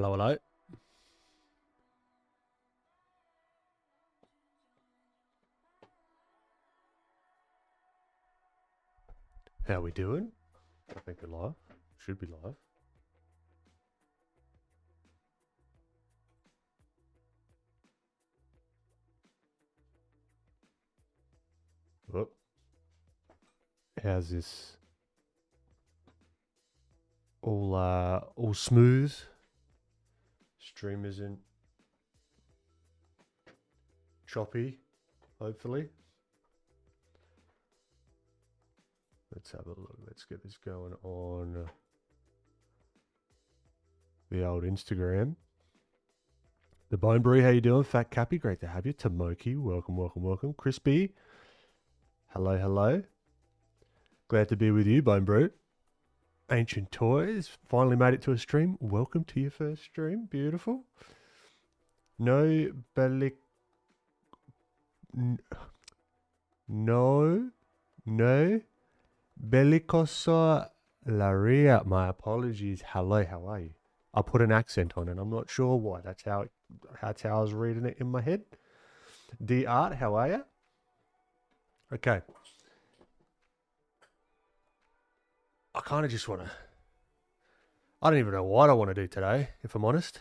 Hello, hello. How we doing? I think we're live. Should be live. Whoop. How's this? All smooth. Stream isn't choppy, hopefully. Let's have a look. Let's get this going on the old Instagram. The Bone Brew, how you doing? Fat Cappy, great to have you. Tomoki, welcome, welcome, welcome. Crispy, hello, hello. Glad to be with you, Bone Brew. Ancient Toys, finally made it to a stream. Welcome to your first stream. Beautiful. No bellic... No bellicosa laria. My apologies. Hello, how are you? I put an accent on it. I'm not sure why. That's how I was reading it in my head. D Art, how are you? Okay. I kind of just want to... I don't even know what I want to do today, if I'm honest.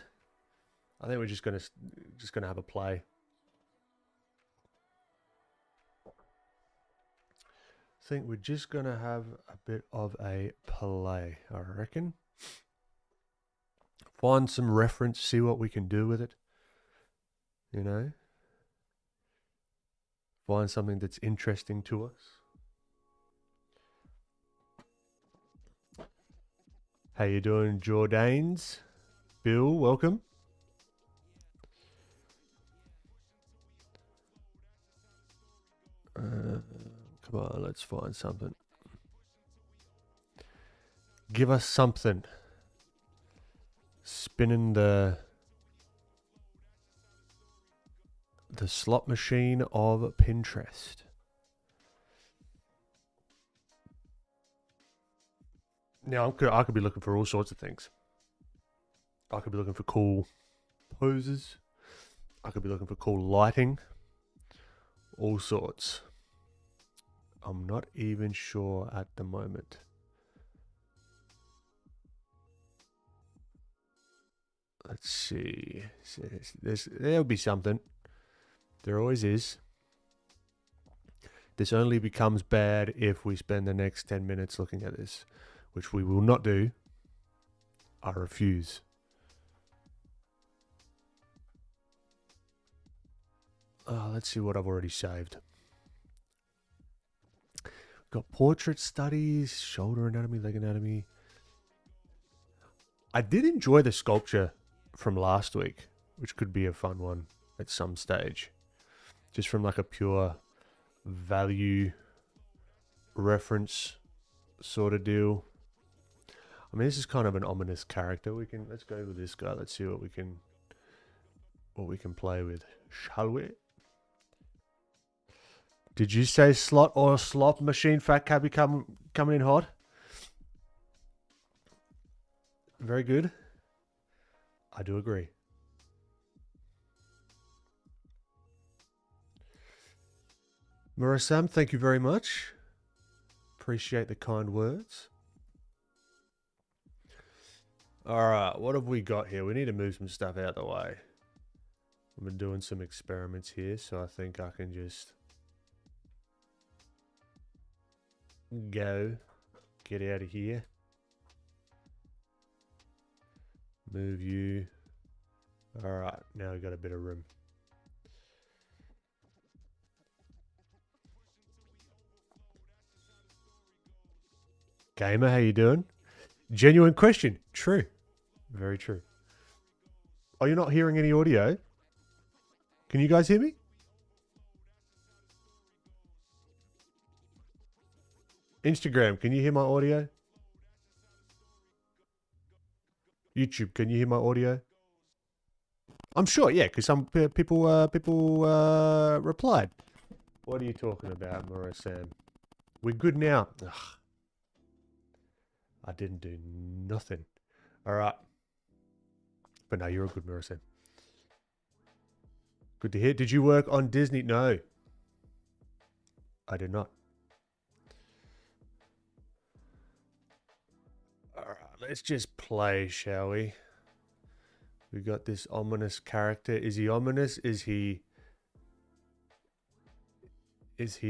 I think we're just gonna have a play. I think we're just gonna have a bit of a play, I reckon. Find some reference, see what we can do with it. You know? Find something that's interesting to us. How you doing, Jordanes? Bill, welcome. Come on, let's find something. Give us something. Spinning the slot machine of Pinterest. Now, I could be looking for all sorts of things. I could be looking for cool poses. I could be looking for cool lighting. All sorts. I'm not even sure at the moment. Let's see. There'll be something. There always is. This only becomes bad if we spend the next 10 minutes looking at this, which we will not do. I refuse. Let's see what I've already saved. Got portrait studies, shoulder anatomy, leg anatomy. I did enjoy the sculpture from last week, which could be a fun one at some stage. Just from like a pure value reference sort of deal. I mean, this is kind of an ominous character. Let's go with this guy. Let's see what we can play with, shall we? Did you say slot or slop machine, Fat Cabby, coming in hot? Very good. I do agree. Murasam, thank you very much. Appreciate the kind words. Alright, what have we got here? We need to move some stuff out of the way. I've been doing some experiments here, so I think I can just get out of here. Move you. Alright, now we've got a bit of room. Gamer, how you doing? Genuine question. True. Very true. Oh, you're not hearing any audio? Can you guys hear me? Instagram, can you hear my audio? YouTube, can you hear my audio? I'm sure, yeah, because some people replied. What are you talking about, Mura Sam? We're good now. Ugh. I didn't do nothing. All right. But no, you're a good mirror, Sam. Good to hear. Did you work on Disney? No. I did not. Alright, let's just play, shall we? We got this ominous character. Is he ominous? Is he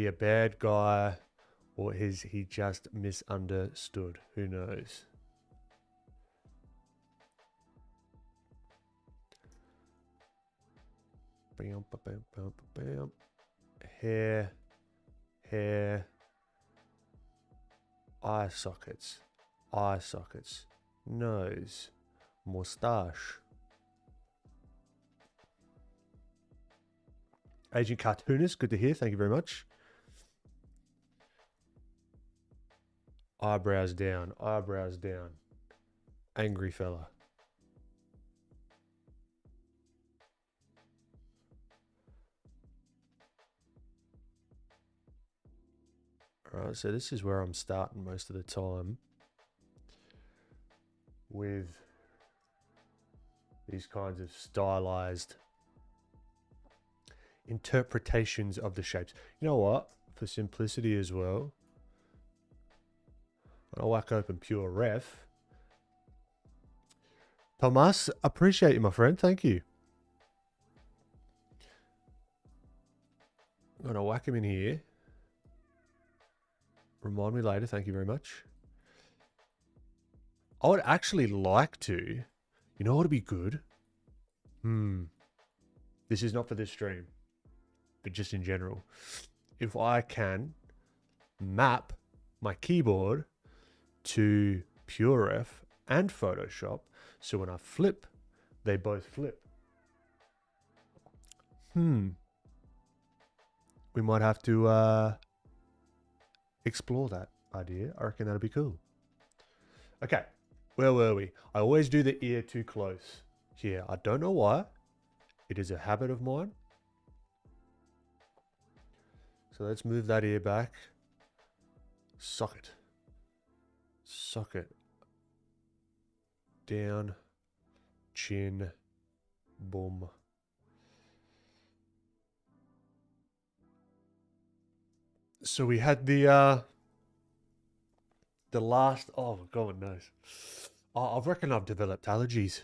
a bad guy? Or is he just misunderstood? Who knows? Bam, bam, bam, bam. Hair. Eye sockets. Nose. Moustache. Agent Cartoonist, good to hear. Thank you very much. Eyebrows down. Angry fella. Alright, so this is where I'm starting most of the time with these kinds of stylized interpretations of the shapes. You know what? For simplicity as well, I'll whack open Pure Ref. Thomas, appreciate you, my friend. Thank you. I'm going to whack him in here. Remind me later. Thank you very much. I would actually like to. You know what would be good? This is not for this stream, but just in general. If I can map my keyboard to PureRef and Photoshop, so when I flip, they both flip. We might have to explore that idea. I reckon that'd be cool. Okay, where were we? I always do the ear too close here. I don't know why. It is a habit of mine. So let's move that ear back. Socket. Down. Chin. Boom. So we had the last, oh God knows. I reckon I've developed allergies.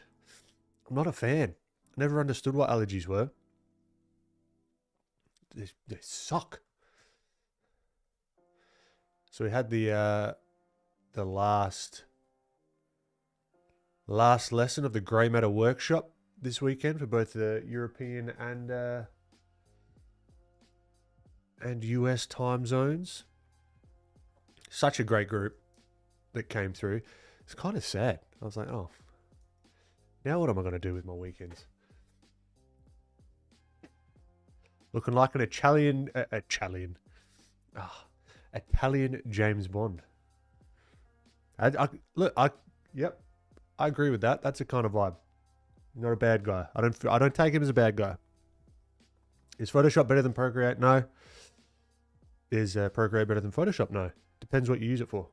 I'm not a fan. I never understood what allergies were. They suck. So we had the last lesson of the grey matter workshop this weekend for both the European and US time zones. Such a great group that came through. It's kind of sad. I was like, oh, now what am I going to do with my weekends? Looking like an Italian James Bond. Yep, I agree with that. That's a kind of vibe. Not a bad guy. I don't take him as a bad guy. Is Photoshop better than Procreate? No. Is Procreate better than Photoshop? No. Depends what you use it for.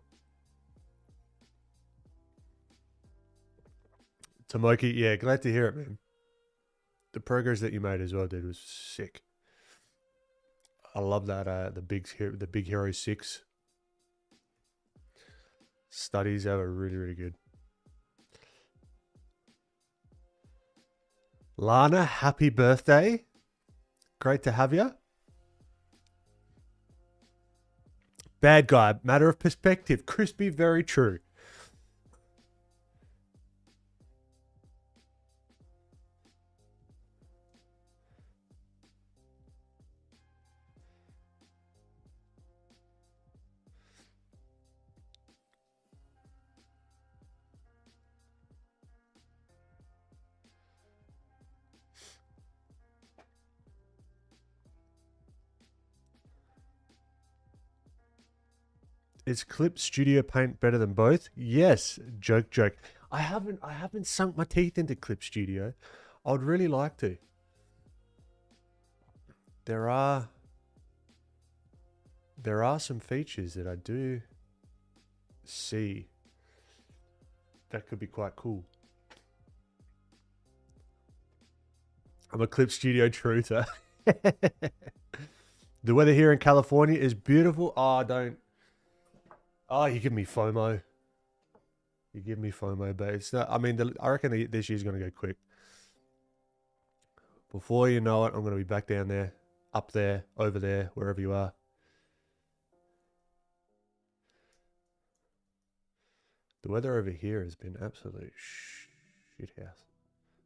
Tomoki, yeah, glad to hear it, man. The progress that you made as well, dude, was sick. I love that. The Big Hero 6 studies. They were really, really good. Lana, happy birthday. Great to have you. Bad guy, matter of perspective. Crispy, very true. Is Clip Studio Paint better than both? Yes. Joke. I haven't sunk my teeth into Clip Studio. I would really like to. There are some features that I do see that could be quite cool. I'm a Clip Studio truther. The weather here in California is beautiful. Oh, don't. Oh, you give me FOMO. You give me FOMO, but it's not. I mean, I reckon this year's going to go quick. Before you know it, I'm going to be back down there, up there, over there, wherever you are. The weather over here has been absolute shit house.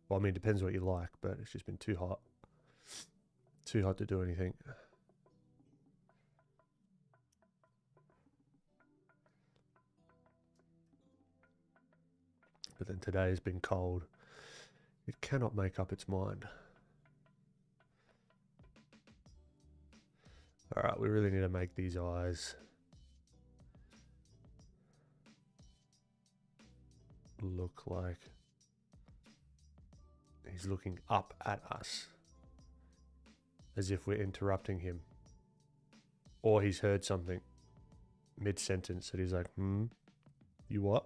Well, I mean, it depends what you like, but it's just been too hot. Too hot to do anything. But then today has been cold. It cannot make up its mind. Alright, we really need to make these eyes look like he's looking up at us. As if we're interrupting him. Or he's heard something mid-sentence that he's like, you what?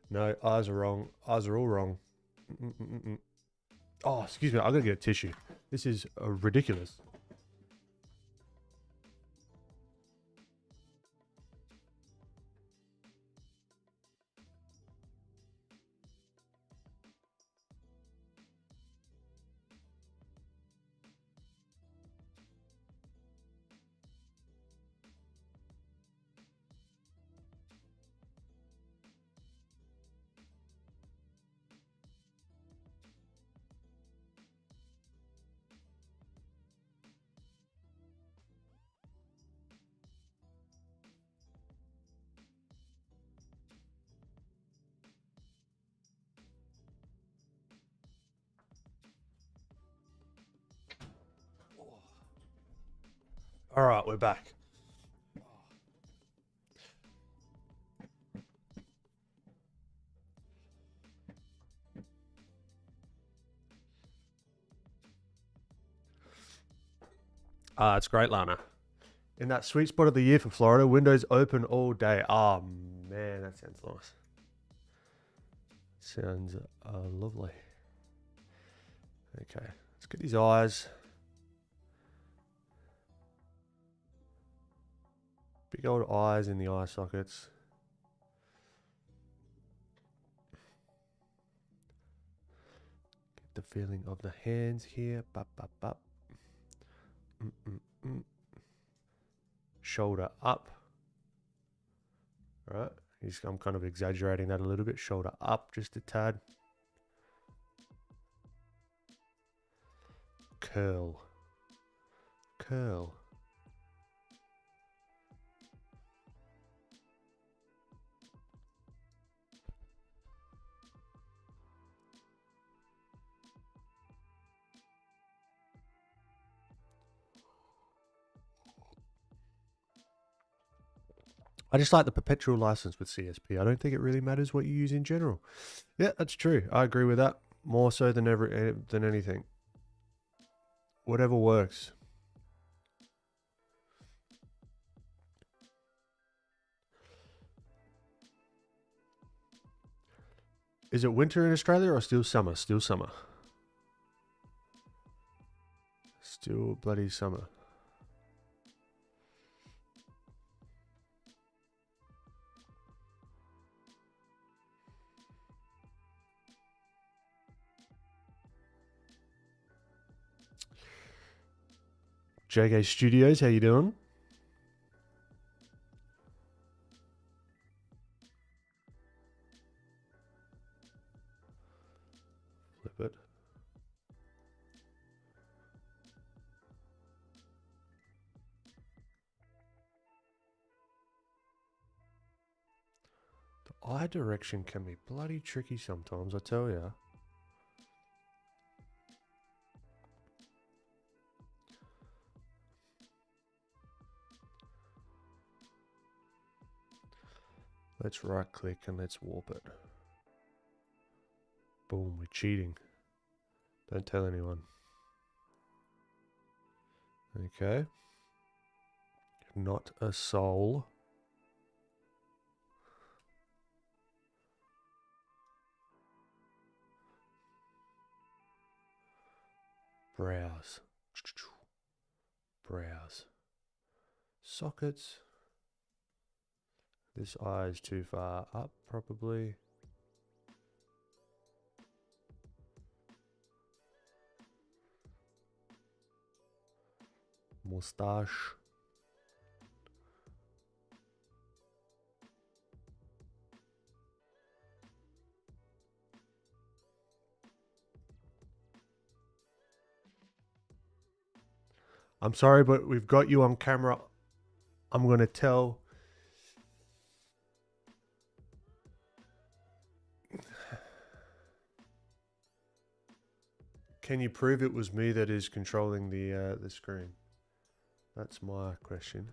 No, eyes are wrong. Eyes are all wrong. Oh, excuse me. I'm going to get a tissue. This is ridiculous. All right, we're back. It's great, Lana. In that sweet spot of the year for Florida, windows open all day. Oh, man, that sounds nice. Sounds lovely. Okay, let's get these eyes. Big old eyes in the eye sockets. Get the feeling of the hands here. Bop, bop, bop. Shoulder up. All right. I'm kind of exaggerating that a little bit. Shoulder up just a tad. Curl. Curl. I just like the perpetual license with CSP. I don't think it really matters what you use in general. Yeah, that's true. I agree with that. More so than anything. Whatever works. Is it winter in Australia or still summer? Still summer. Still bloody summer. JK Studios, how you doing? Flip it. The eye direction can be bloody tricky sometimes, I tell ya. Let's right click and let's warp it. Boom, we're cheating. Don't tell anyone. Okay. Not a soul. Browse. Browse. Sockets. This eye is too far up, probably. Mustache. I'm sorry, but we've got you on camera. I'm going to tell. Can you prove it was me that is controlling the screen? That's my question.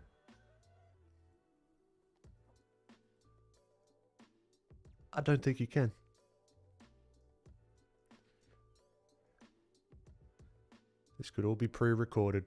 I don't think you can. This could all be pre-recorded.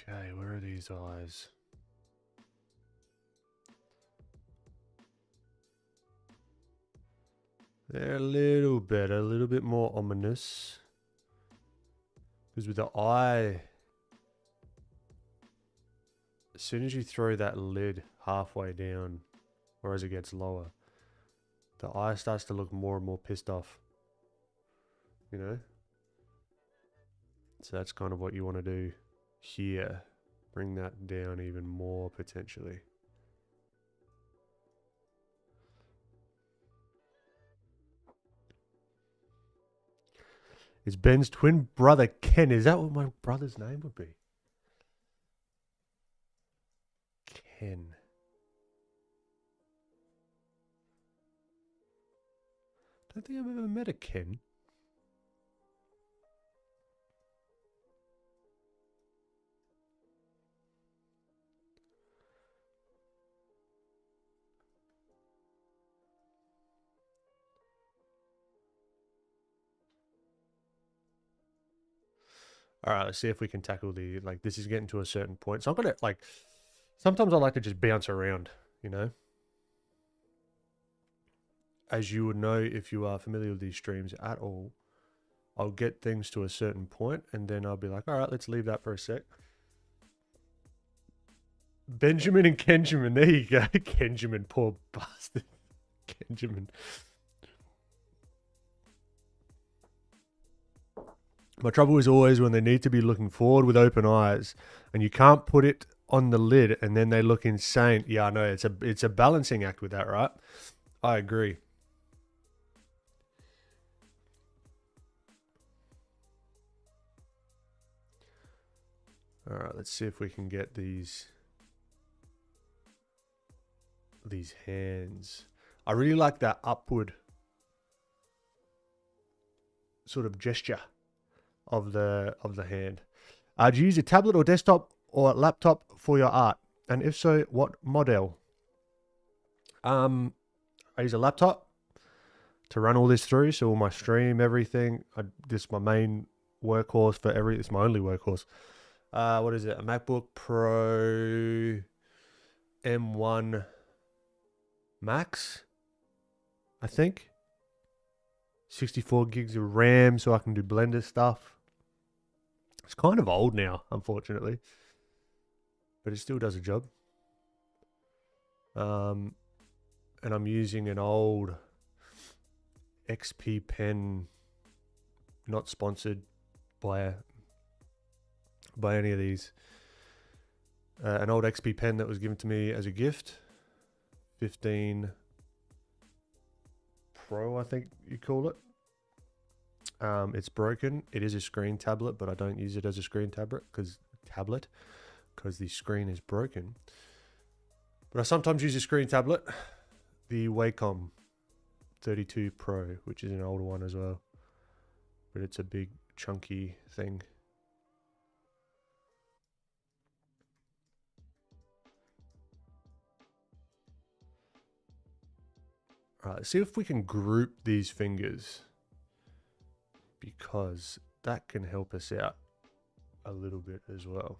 Okay, where are these eyes? They're a little better, a little bit more ominous. Because with the eye, as soon as you throw that lid halfway down, or as it gets lower, the eye starts to look more and more pissed off. You know? So that's kind of what you want to do here. Bring that down even more, potentially. It's Ben's twin brother, Ken. Is that what my brother's name would be? Ken. I don't think I've ever met a Ken. All right, let's see if we can tackle the, like, this is getting to a certain point. So I'm going to, like, sometimes I like to just bounce around, you know? As you would know if you are familiar with these streams at all, I'll get things to a certain point and then I'll be like, all right, let's leave that for a sec. Benjamin and Kenjamin, there you go. Kenjamin, poor bastard. Kenjamin. My trouble is always when they need to be looking forward with open eyes and you can't put it on the lid and then they look insane. Yeah, I know. It's a balancing act with that, right? I agree. All right, let's see if we can get these hands. I really like that upward sort of gesture of the hand. Do you use a tablet or desktop or laptop for your art? And if so, what model? I use a laptop to run all this through. So all my stream, everything. This is my main workhorse for it's my only workhorse. What is it? A MacBook Pro M1 Max, I think. 64 gigs of RAM so I can do Blender stuff. It's kind of old now, unfortunately. But it still does a job. And I'm using an old XP pen, not sponsored by any of these. An old XP pen that was given to me as a gift. 15 Pro, I think you call it. It's broken. It is a screen tablet, but I don't use it as a screen tablet because the screen is broken. But I sometimes use a screen tablet, the Wacom 32 Pro, which is an older one as well. But it's a big, chunky thing. All right, let's see if we can group these fingers, because that can help us out a little bit as well.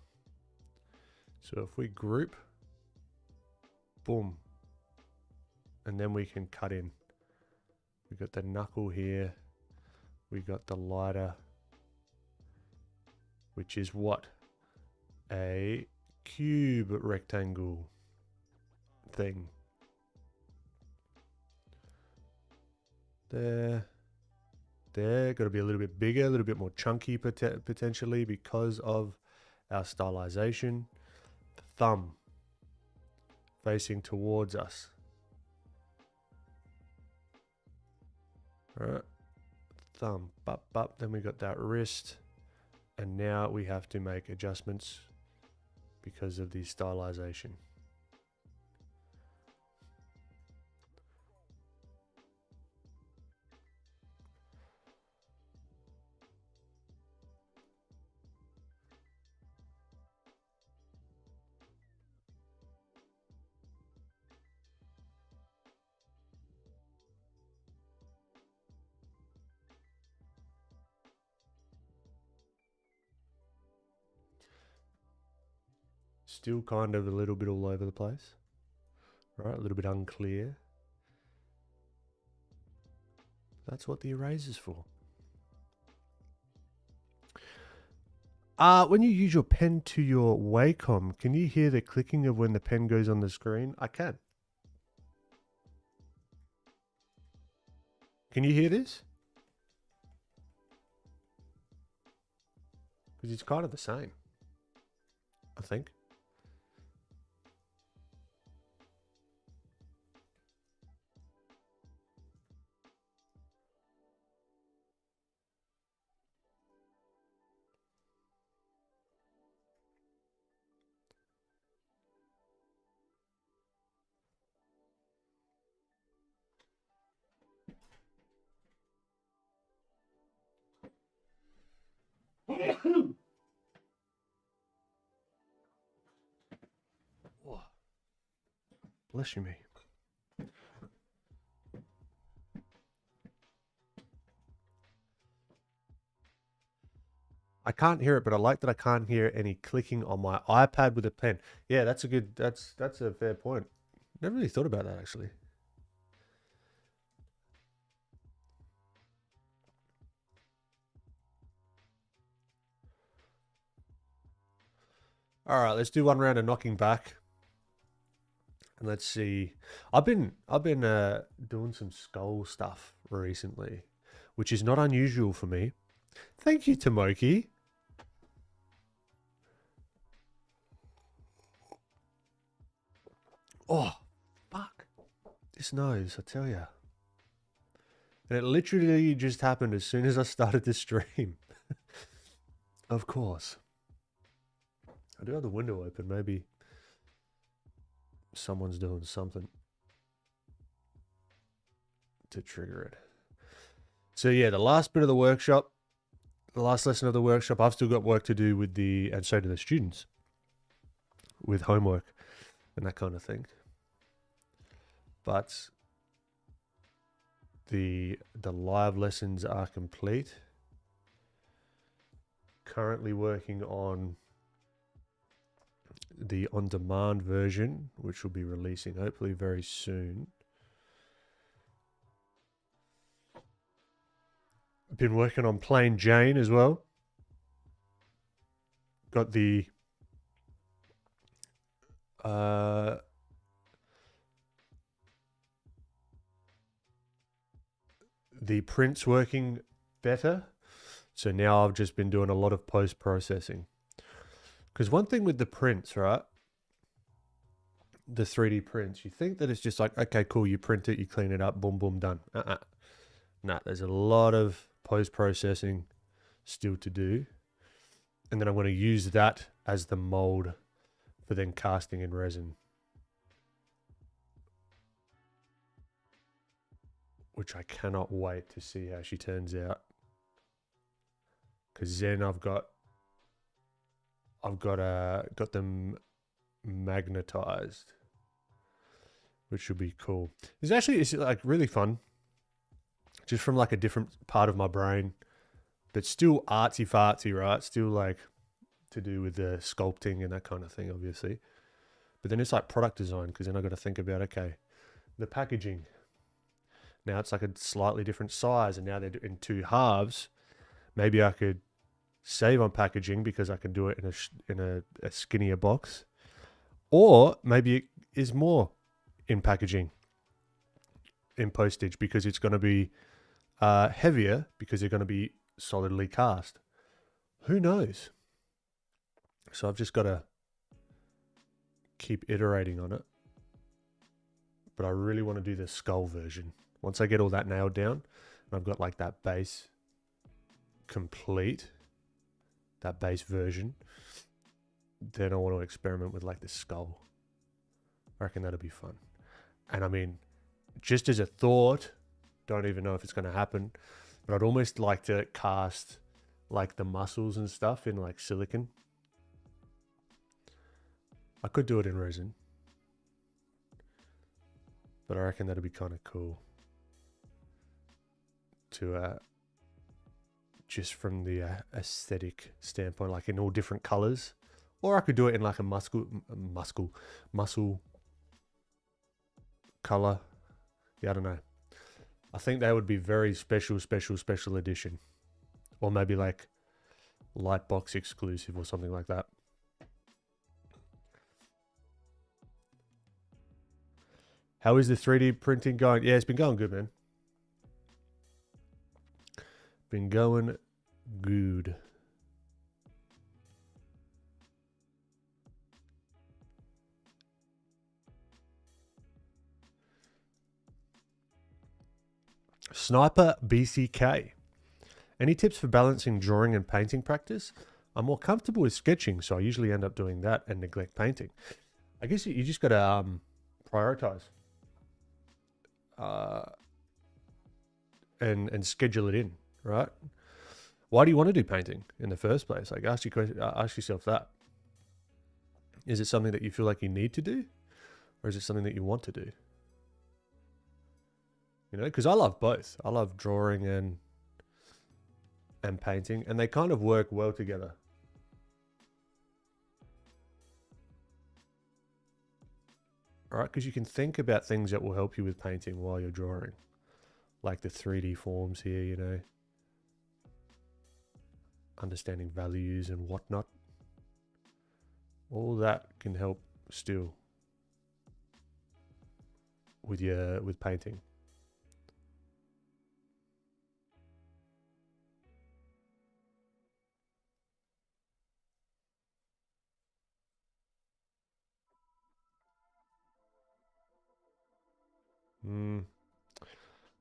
So if we group, boom, and then we can cut in. We got the knuckle here. We got the lighter, which is what? A cube rectangle thing. There. Got to be a little bit bigger, a little bit more chunky potentially because of our stylization. The thumb facing towards us. All right, thumb, bup. Then we got that wrist, and now we have to make adjustments because of the stylization. Still kind of a little bit all over the place, right? A little bit unclear. That's what the eraser's for. When you use your pen to your Wacom, can you hear the clicking of when the pen goes on the screen? I can. Can you hear this? Because it's kind of the same, I think. Oh, bless you me. I can't hear it, but I like that I can't hear any clicking on my iPad with a pen. Yeah, that's a fair point. Never really thought about that actually. All right, let's do one round of knocking back. And let's see. I've been doing some skull stuff recently, which is not unusual for me. Thank you, Tomoki. Oh, fuck. This nose, I tell you. And it literally just happened as soon as I started the stream. Of course. I do have the window open. Maybe someone's doing something to trigger it. So yeah, the last bit of the workshop, the last lesson of the workshop, I've still got work to do with and so do the students, with homework and that kind of thing. But the live lessons are complete. Currently working on the on-demand version, which will be releasing hopefully very soon. Been working on Plain Jane as well. Got the prints working better. So now I've just been doing a lot of post-processing. Because one thing with the prints, right? The 3D prints, you think that it's just like, okay, cool, you print it, you clean it up, boom, boom, done. Nah, there's a lot of post-processing still to do. And then I'm going to use that as the mold for then casting in resin, which I cannot wait to see how she turns out. Because then I've got them magnetized. which should be cool. It's like really fun, just from like a different part of my brain, but still artsy fartsy, right? Still like to do with the sculpting and that kind of thing, obviously. But then it's like product design, because then I got to think about, okay, the packaging. Now it's like a slightly different size, and now they're in two halves. Maybe I could save on packaging because I can do it in a skinnier box, or maybe it is more in packaging in postage because it's going to be heavier because they're going to be solidly cast. Who knows? So I've just got to keep iterating on it. But I really want to do the skull version. Once I get all that nailed down, and I've got like that base complete, that base version, then I want to experiment with like the skull. I reckon that'll be fun. And I mean, just as a thought, don't even know if it's going to happen, but I'd almost like to cast like the muscles and stuff in like silicon. I could do it in resin, but I reckon that'd be kind of cool to just from the aesthetic standpoint, like in all different colors. Or I could do it in like a muscle color. Yeah, I don't know. I think that would be very special edition. Or maybe like Lightbox exclusive or something like that. How is the 3D printing going? Yeah, it's been going good, man. Been going good. Sniper BCK. Any tips for balancing drawing and painting practice? I'm more comfortable with sketching, so I usually end up doing that and neglect painting. I guess you just got to prioritize and schedule it in, right? Why do you want to do painting in the first place? Like, ask yourself that. Is it something that you feel like you need to do, or is it something that you want to do? You know, because I love both. I love drawing and painting, and they kind of work well together. All right, because you can think about things that will help you with painting while you're drawing, like the 3D forms here, you know, understanding values and whatnot. All that can help still with painting.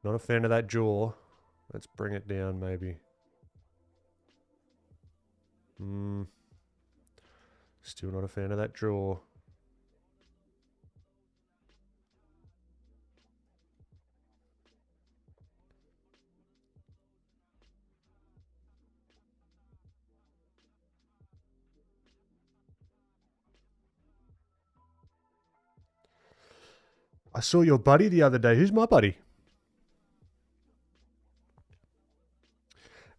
Not a fan of that jaw. Let's bring it down, maybe. Still not a fan of that jaw. I saw your buddy the other day. Who's my buddy?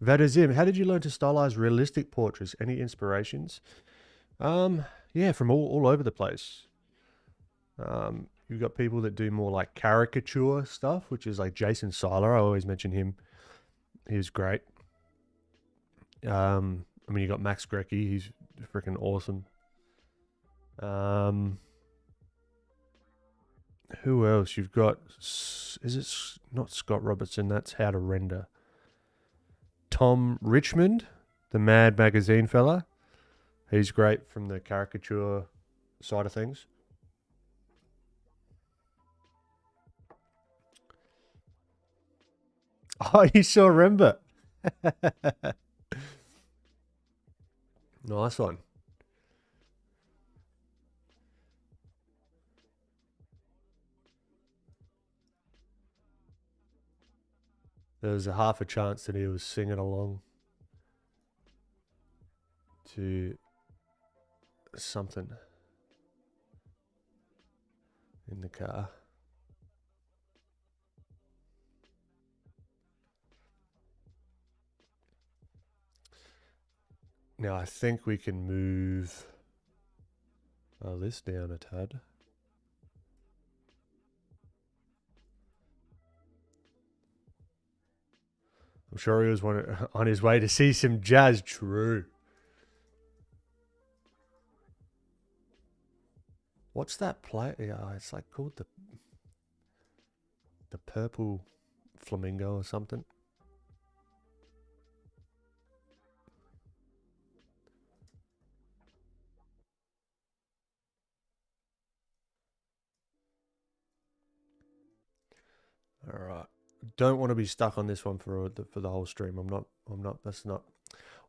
Vadazim, how did you learn to stylize realistic portraits? Any inspirations? Yeah, from all over the place. You've got people that do more like caricature stuff, which is like Jason Seiler. I always mention him. He's great. I mean, you got Max Grecki. He's freaking awesome. Who else? You've got, is it not Scott Robertson? That's How to Render. Tom Richmond, the Mad Magazine fella. He's great from the caricature side of things. Oh, you saw Rember. Nice one. There was a half a chance that he was singing along to something in the car. Now I think we can move this down a tad. I'm sure he was on his way to see some jazz. True. What's that play? Yeah, it's like called the purple flamingo or something. All right. Don't want to be stuck on this one for the whole stream. I'm not. That's not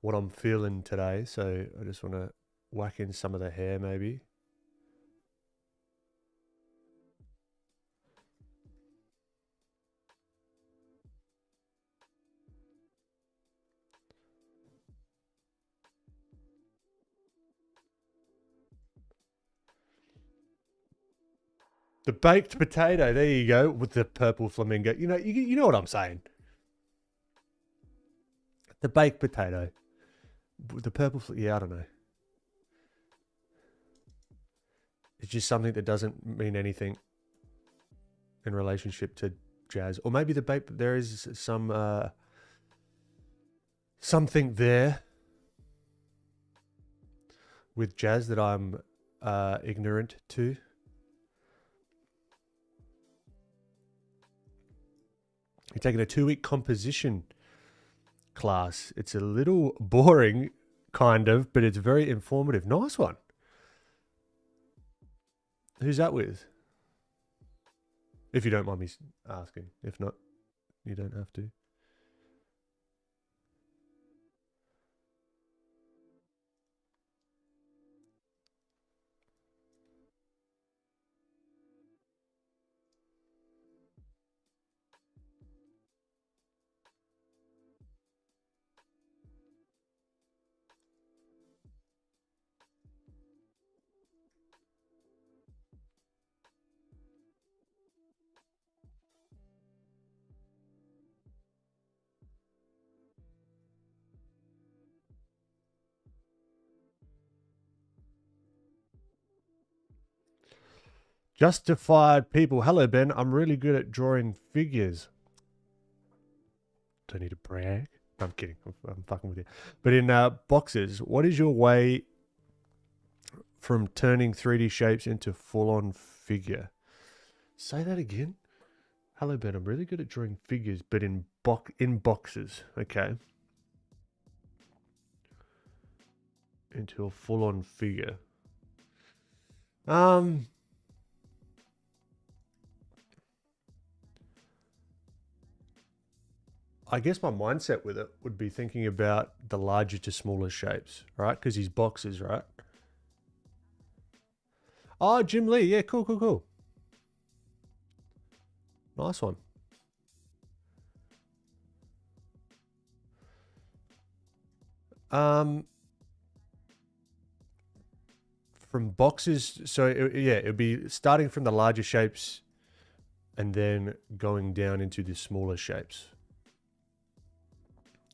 what I'm feeling today. So I just want to whack in some of the hair, maybe. The baked potato. There you go with the purple flamingo. You know what I'm saying. The baked potato. The purple. Yeah, I don't know. It's just something that doesn't mean anything in relationship to jazz, or maybe the baked. There is some something there with jazz that I'm ignorant to. You're taking a 2-week composition class. It's a little boring, kind of, but it's very informative. Nice one. Who's that with? If you don't mind me asking. If not, you don't have to. Justified people. Hello, Ben. I'm really good at drawing figures. Don't need to brag. I'm kidding. I'm fucking with you. But in boxes, what is your way from turning 3D shapes into full-on figure? Say that again. Hello, Ben. I'm really good at drawing figures, but in boxes. Okay. Into a full-on figure. I guess my mindset with it would be thinking about the larger to smaller shapes, right? Because he's boxes, right? Oh, Jim Lee. Yeah, cool. Nice one. From boxes, so it'd be starting from the larger shapes and then going down into the smaller shapes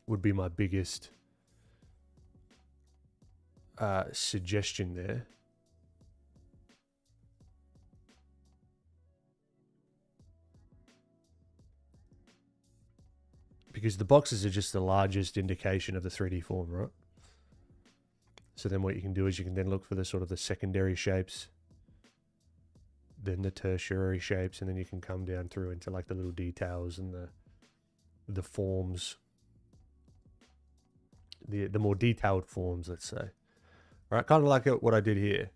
would be my biggest suggestion there. Because the boxes are just the largest indication of the 3D form, right? So then what you can do is you can then look for the sort of the secondary shapes, then the tertiary shapes, and then you can come down through into like the little details and the forms, the more detailed forms, let's say. All right, kind of like what I did here,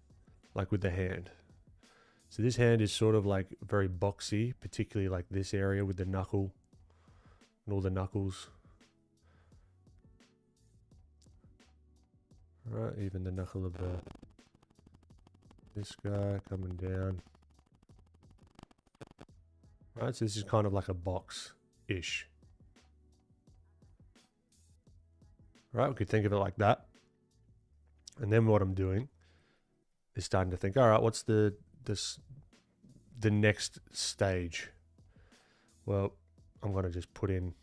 like with the hand. So this hand is sort of like very boxy, particularly like this area with the knuckle and all the knuckles. All right, even the knuckle of this guy coming down. All right, so this is kind of like a box-ish. Right, we could think of it like that. And then what I'm doing is starting to think, all right, what's the next stage? Well, I'm going to just put in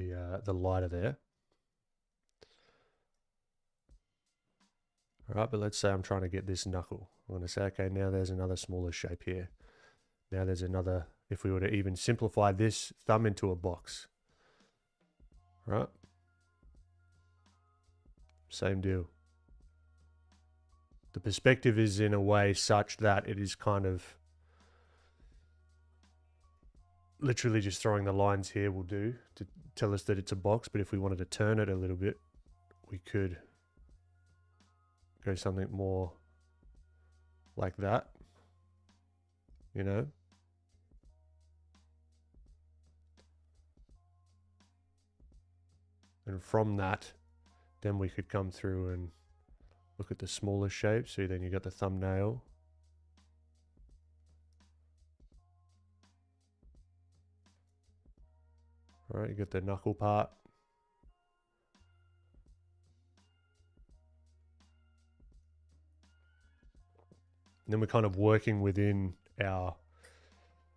the lighter there. All right, but let's say I'm trying to get this knuckle. I'm going to say, okay, now there's another smaller shape here. Now there's another, if we were to even simplify this thumb into a box. Right? Same deal. The perspective is in a way such that it is kind of literally just throwing the lines here will do to tell us that it's a box. But if we wanted to turn it a little bit, we could go something more like that, you know? And from that, then we could come through and look at the smaller shape. So then you got the thumbnail. All right, you got the knuckle part. And then we're kind of working within our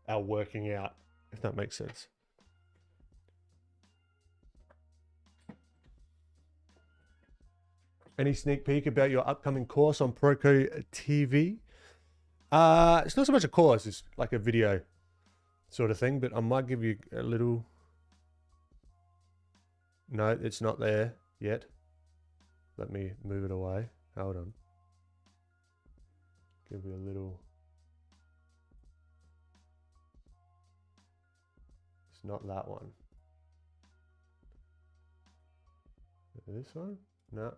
working out, if that makes sense. Any sneak peek about your upcoming course on Procreate TV? It's not so much a course, it's like a video sort of thing, but I might give you a little... No, it's not there yet. Let me move it away. Hold on. Give you a little... It's not that one. This one? No.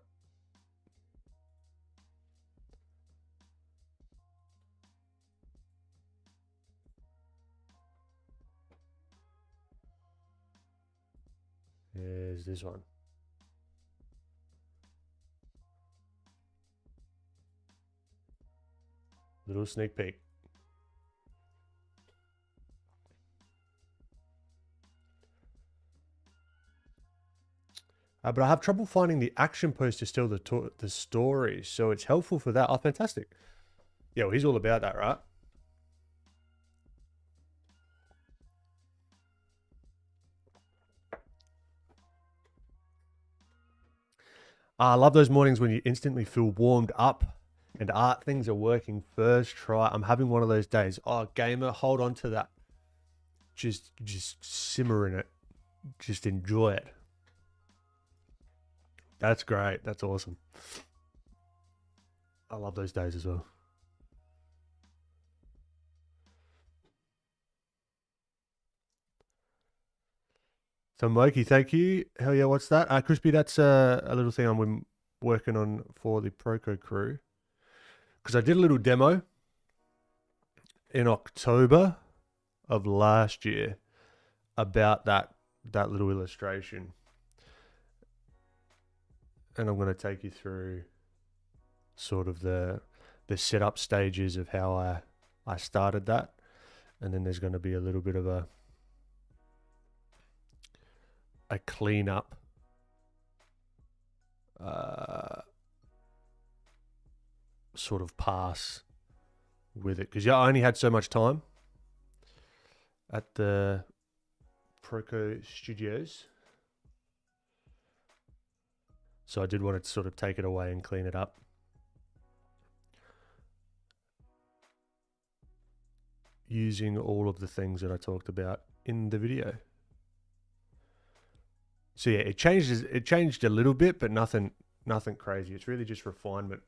Is this one. Little sneak peek. But I have trouble finding the action post to tell the story, so it's helpful for that. Oh, fantastic. Yeah, well, he's all about that, right? I love those mornings when you instantly feel warmed up and things are working first try. I'm having one of those days. Oh, gamer, hold on to that. Just simmer in it. Just enjoy it. That's great. That's awesome. I love those days as well. So Moki, thank you. Hell yeah, what's that? Crispy, that's a little thing I'm working on for the Proco crew. Because I did a little demo in October of last year about that little illustration. And I'm going to take you through sort of the setup stages of how I started that. And then there's going to be a little bit of a cleanup sort of pass with it. Because I only had so much time at the Proco Studios. So I did want to sort of take it away and clean it up. Using all of the things that I talked about in the video. So yeah, it changed a little bit, but nothing crazy. It's really just refinement.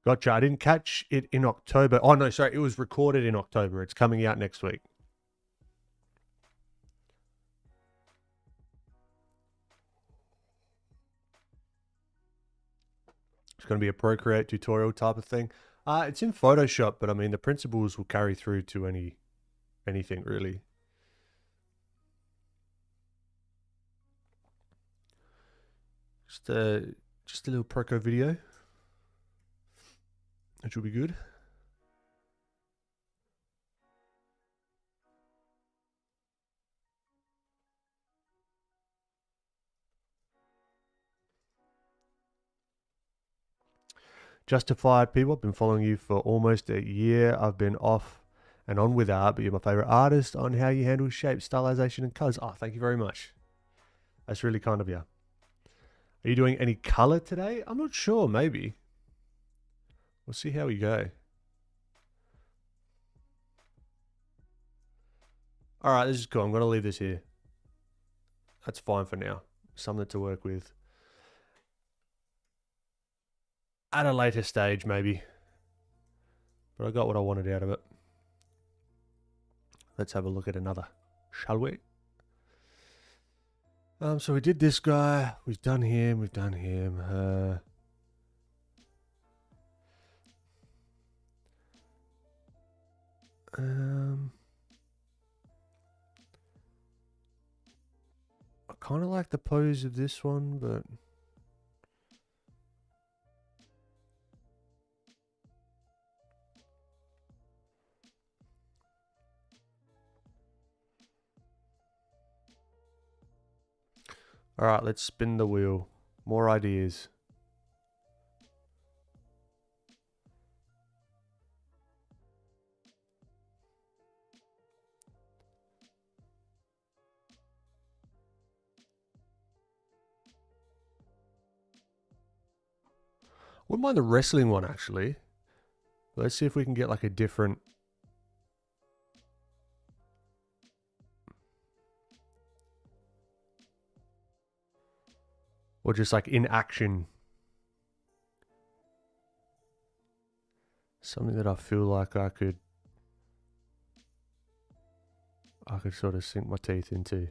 Gotcha. I didn't catch it in October. Oh, no, sorry. It was recorded in October. It's coming out next week. It's going to be a Procreate tutorial type of thing. It's in Photoshop, but I mean, the principles will carry through to any anything really. Just a little Proco video, which will be good. Justified people, I've been following you for almost a year. I've been off and on with art, but you're my favorite artist on how you handle shape, stylization, and colors. Oh, thank you very much. That's really kind of you. Are you doing any color today? I'm not sure, maybe. We'll see how we go. All right, this is cool. I'm going to leave this here. That's fine for now. Something to work with. At a later stage, maybe. But I got what I wanted out of it. Let's have a look at another, shall we? So we did this guy. We've done him. We've done him. I kind of like the pose of this one, but all right, let's spin the wheel. More ideas. Wouldn't mind the wrestling one, actually. Let's see if we can get like a different... Or just like in action. Something that I feel like I could sort of sink my teeth into.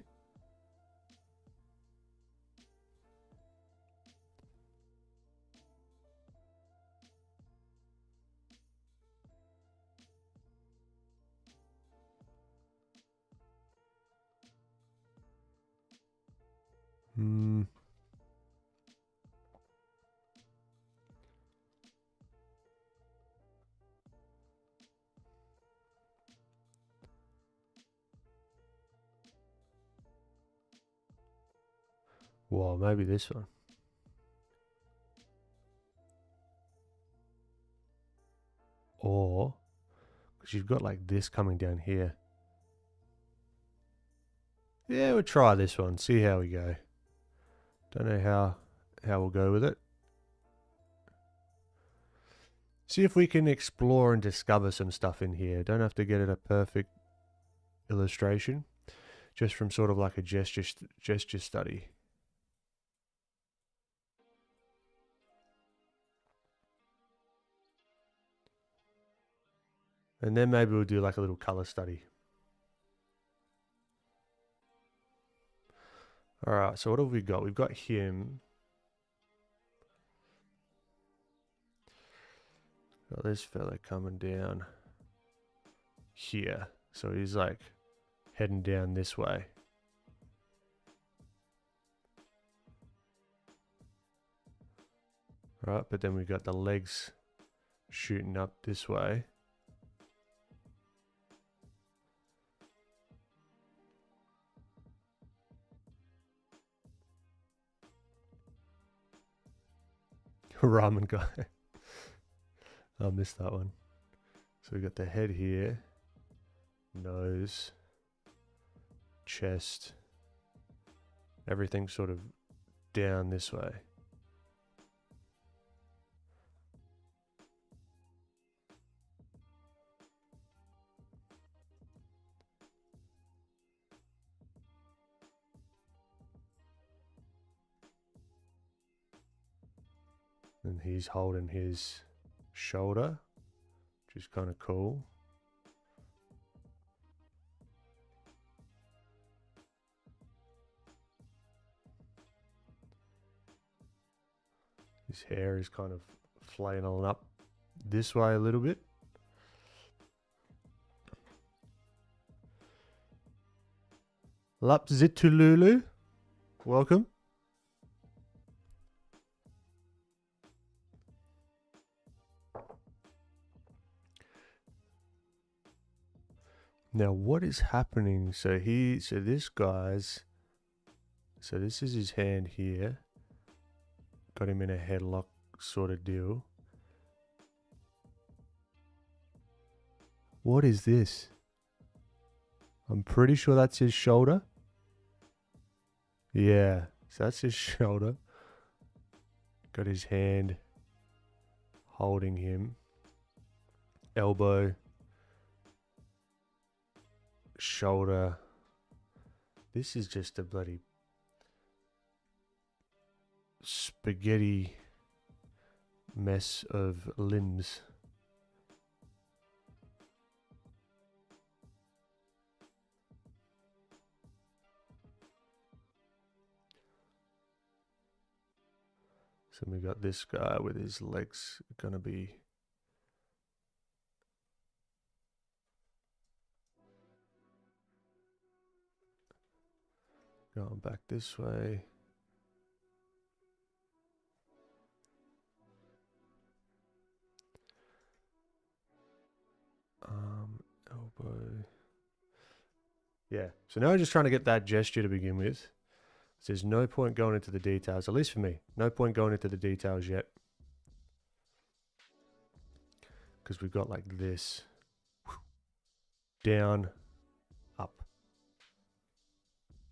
Well, maybe this one. Or, because you've got like this coming down here. Yeah, we'll try this one. See how we go. Don't know how we'll go with it. See if we can explore and discover some stuff in here. Don't have to get it a perfect illustration. Just from sort of like a gesture study. And then maybe we'll do like a little color study. All right, so what have we got? We've got him. Got this fella coming down here. So he's like heading down this way. Right, but then we've got the legs shooting up this way. Ramen guy. I missed that one. So we got the head here, nose, chest, everything sort of down this way. And he's holding his shoulder, which is kind of cool. His hair is kind of flailing up this way a little bit. Lapzitululu, welcome. Now, what is happening? So this is his hand here. Got him in a headlock sort of deal. What is this? I'm pretty sure that's his shoulder. Yeah, so that's his shoulder. Got his hand holding him. Elbow. Shoulder. This is just a bloody spaghetti mess of limbs. So we got this guy with his legs gonna be going back this way. Elbow. Yeah, so now I'm just trying to get that gesture to begin with. So there's no point going into the details, at least for me. No point going into the details yet. Because we've got like this. Down, up.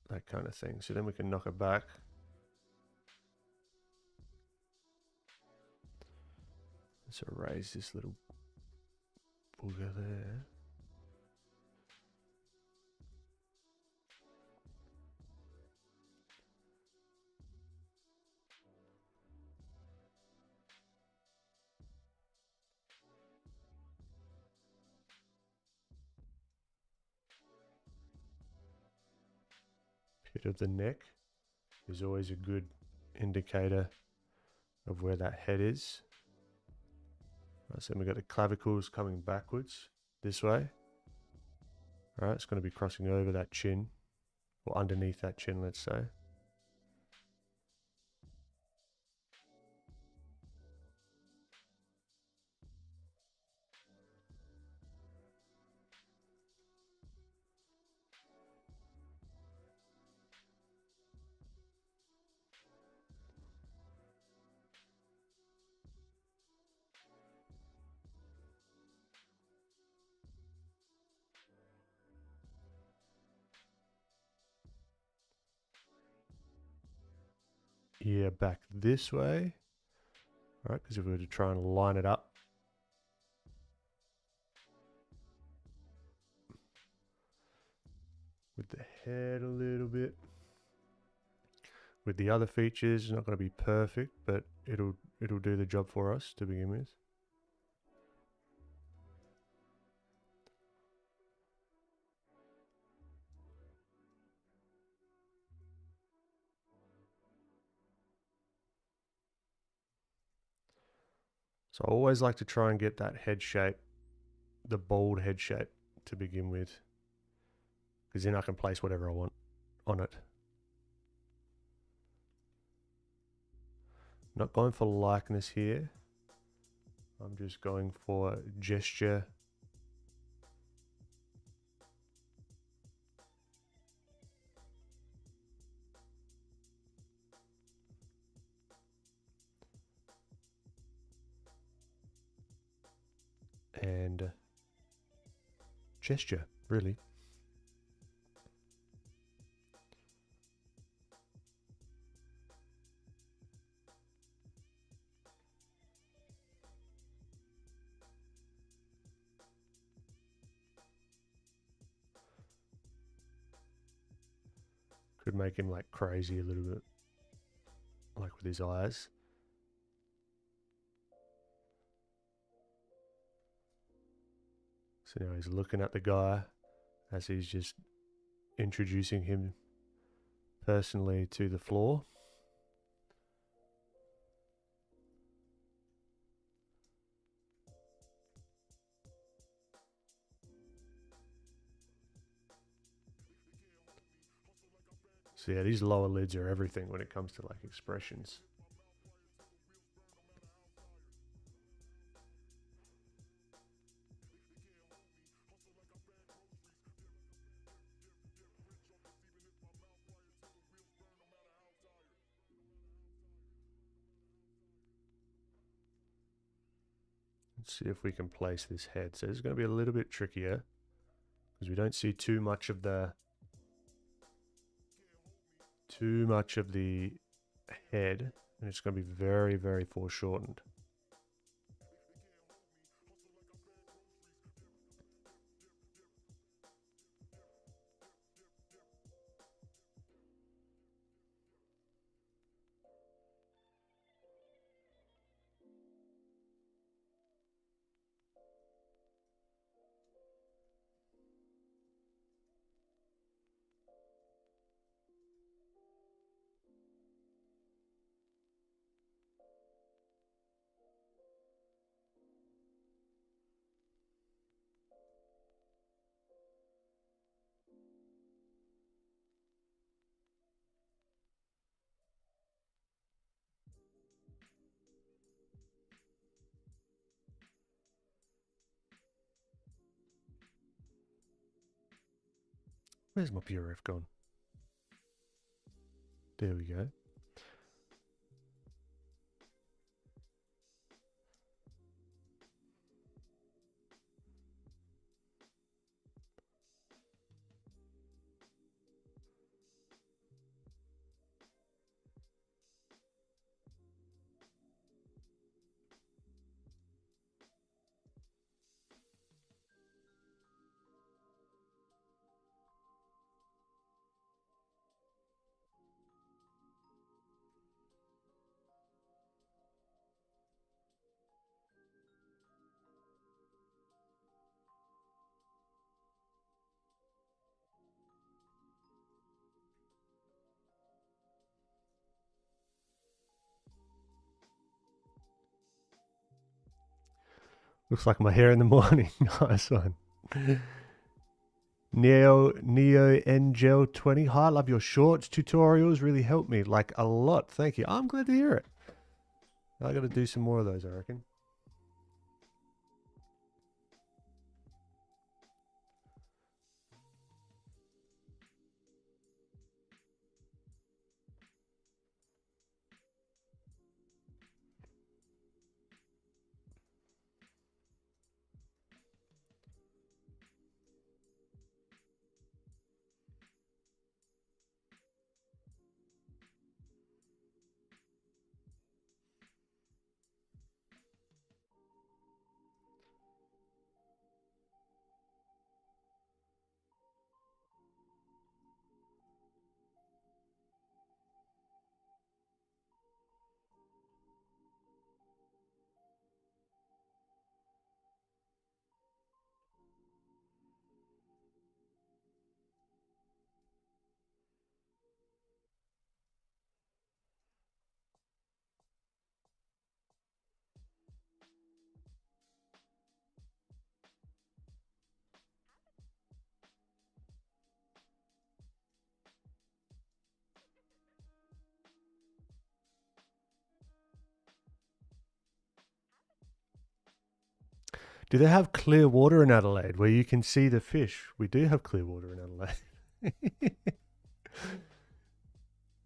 That kind of thing. So then we can knock it back. Let's erase this little booger there. Pit of the neck is always a good indicator of where that head is. Right, so then we've got the clavicles coming backwards this way. All right, it's going to be crossing over that chin, or underneath that chin, let's say. Ear back this way. All right, because if we were to try and line it up, with the head a little bit. With the other features, it's not going to be perfect, but it'll do the job for us to begin with. So I always like to try and get that head shape, the bold head shape to begin with, because then I can place whatever I want on it. Not going for likeness here. I'm just going for gesture. And gesture, really. Could make him like crazy a little bit, like with his eyes. So now he's looking at the guy as he's just introducing him personally to the floor. So yeah, these lower lids are everything when it comes to like expressions. Let's see if we can place this head. So it's going to be a little bit trickier because we don't see too much of the head, and it's going to be very, very foreshortened. Where's my PRF gone? There we go. Looks like my hair in the morning. Nice one. Neo Ngel 20. Hi, I love your shorts. Tutorials really help me like a lot. Thank you. I'm glad to hear it. I got to do some more of those, I reckon. Do they have clear water in Adelaide where you can see the fish? We do have clear water in Adelaide.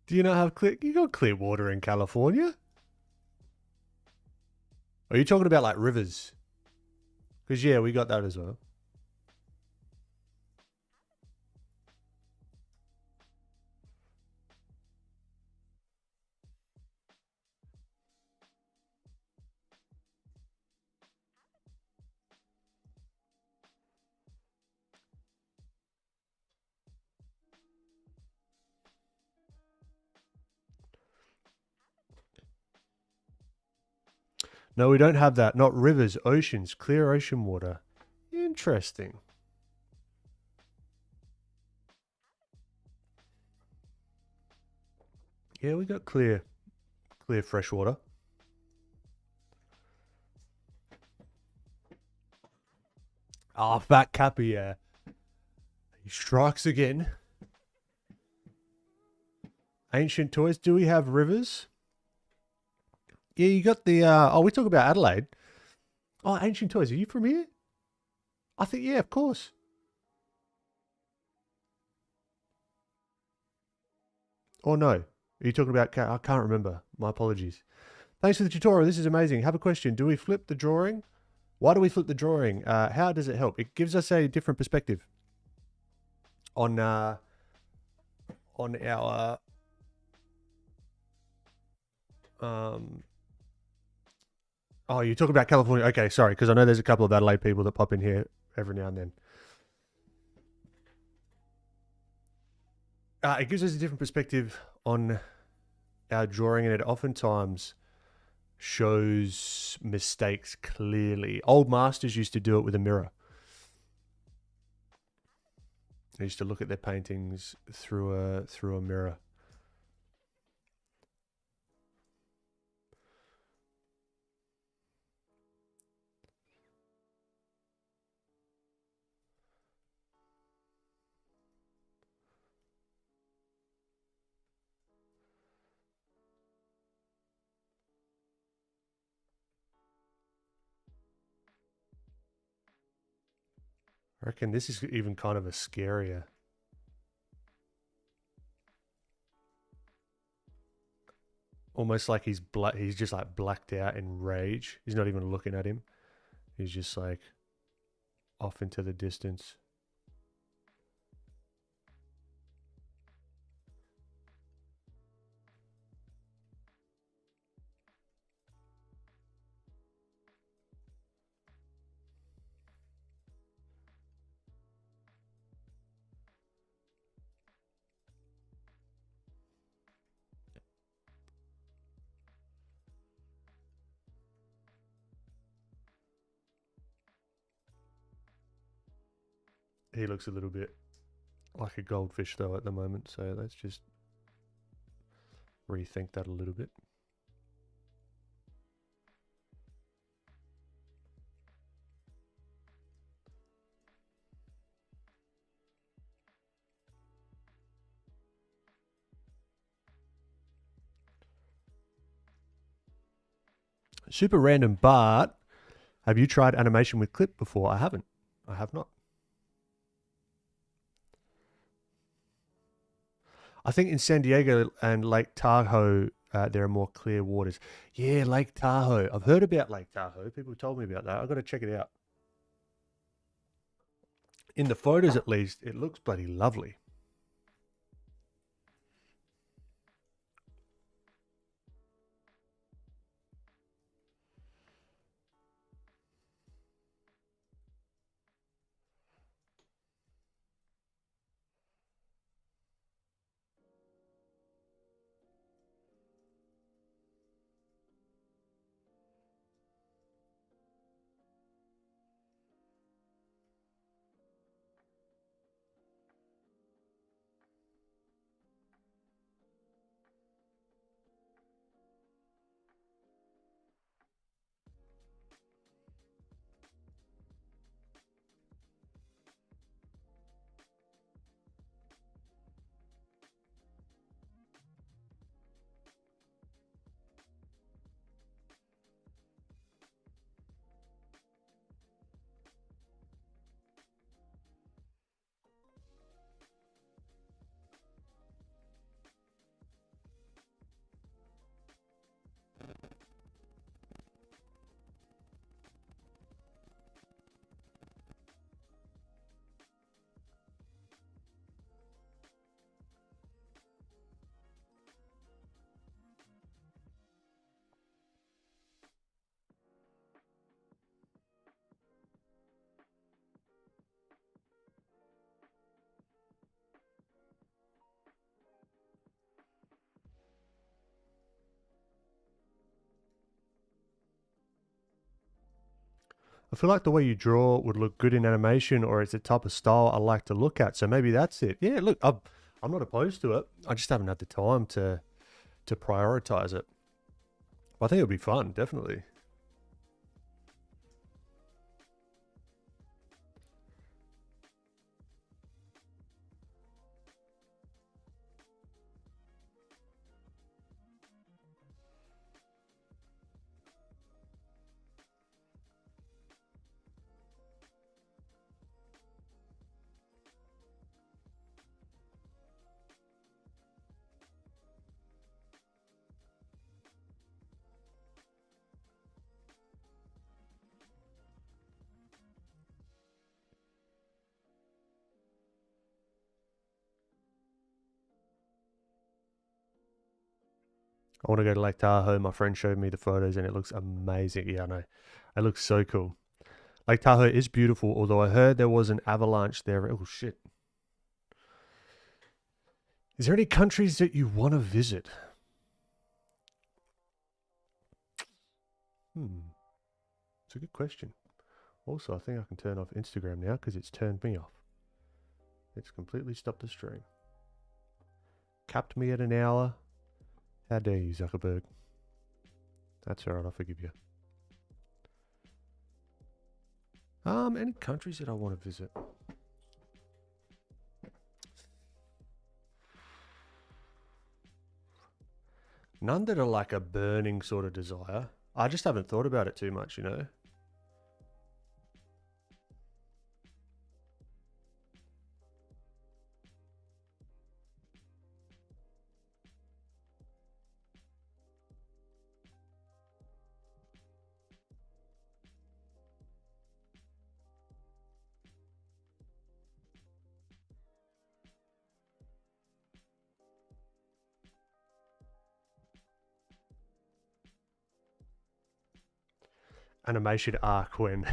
Do you not have clear? You got clear water in California? Are you talking about like rivers? Because yeah, we got that as well. No, we don't have that. Not rivers, oceans, clear ocean water. Interesting. Yeah, we got clear fresh water. Ah, Fat Cappy, yeah. He strikes again. Ancient toys. Do we have rivers? Yeah, you got the. Oh, we talk about Adelaide. Oh, ancient toys. Are you from here? I think yeah, of course. Or no? Are you talking about? I can't remember. My apologies. Thanks for the tutorial. This is amazing. Have a question. Do we flip the drawing? Why do we flip the drawing? How does it help? It gives us a different perspective on our um. Oh, you talk about California. Okay, sorry, because I know there's a couple of Adelaide people that pop in here every now and then. It gives us a different perspective on our drawing, and it oftentimes shows mistakes clearly. Old masters used to do it with a mirror. They used to look at their paintings through a mirror. I reckon this is even kind of a scarier. Almost like he's just like blacked out in rage. He's not even looking at him. He's just like off into the distance. He looks a little bit like a goldfish though at the moment, so let's just rethink that a little bit. Super random, but have you tried animation with clip before? I haven't. I have not. I think in San Diego and Lake Tahoe, there are more clear waters. Yeah, Lake Tahoe. I've heard about Lake Tahoe. People told me about that. I've got to check it out. In the photos, at least, it looks bloody lovely. I feel like the way you draw would look good in animation, or it's a type of style I like to look at. So maybe that's it. Yeah, look, I'm not opposed to it. I just haven't had the time to prioritize it. But I think it'll be fun, definitely. I want to go to Lake Tahoe. My friend showed me the photos and it looks amazing. Yeah, I know. It looks so cool. Lake Tahoe is beautiful, although I heard there was an avalanche there. Oh, shit. Is there any countries that you want to visit? It's a good question. Also, I think I can turn off Instagram now because it's turned me off. It's completely stopped the stream. Capped me at an hour. How dare you, Zuckerberg? That's alright, I'll forgive you. Any countries that I want to visit? None that are like a burning sort of desire. I just haven't thought about it too much, you know? Animation arc when...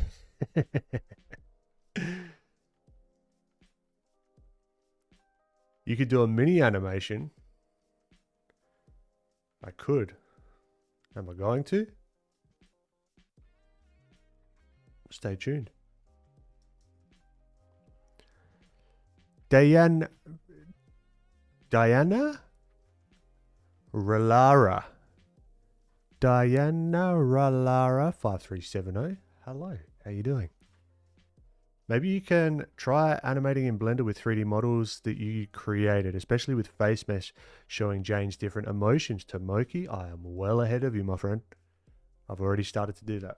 You could do a mini animation. I could. Am I going to? Stay tuned. Diana Ralara. Diana Ralara 5370. Hello, how you doing? Maybe you can try animating in Blender with 3D models that you created, especially with face mesh showing Jane's different emotions. To Moki, I am well ahead of you, my friend. I've already started to do that.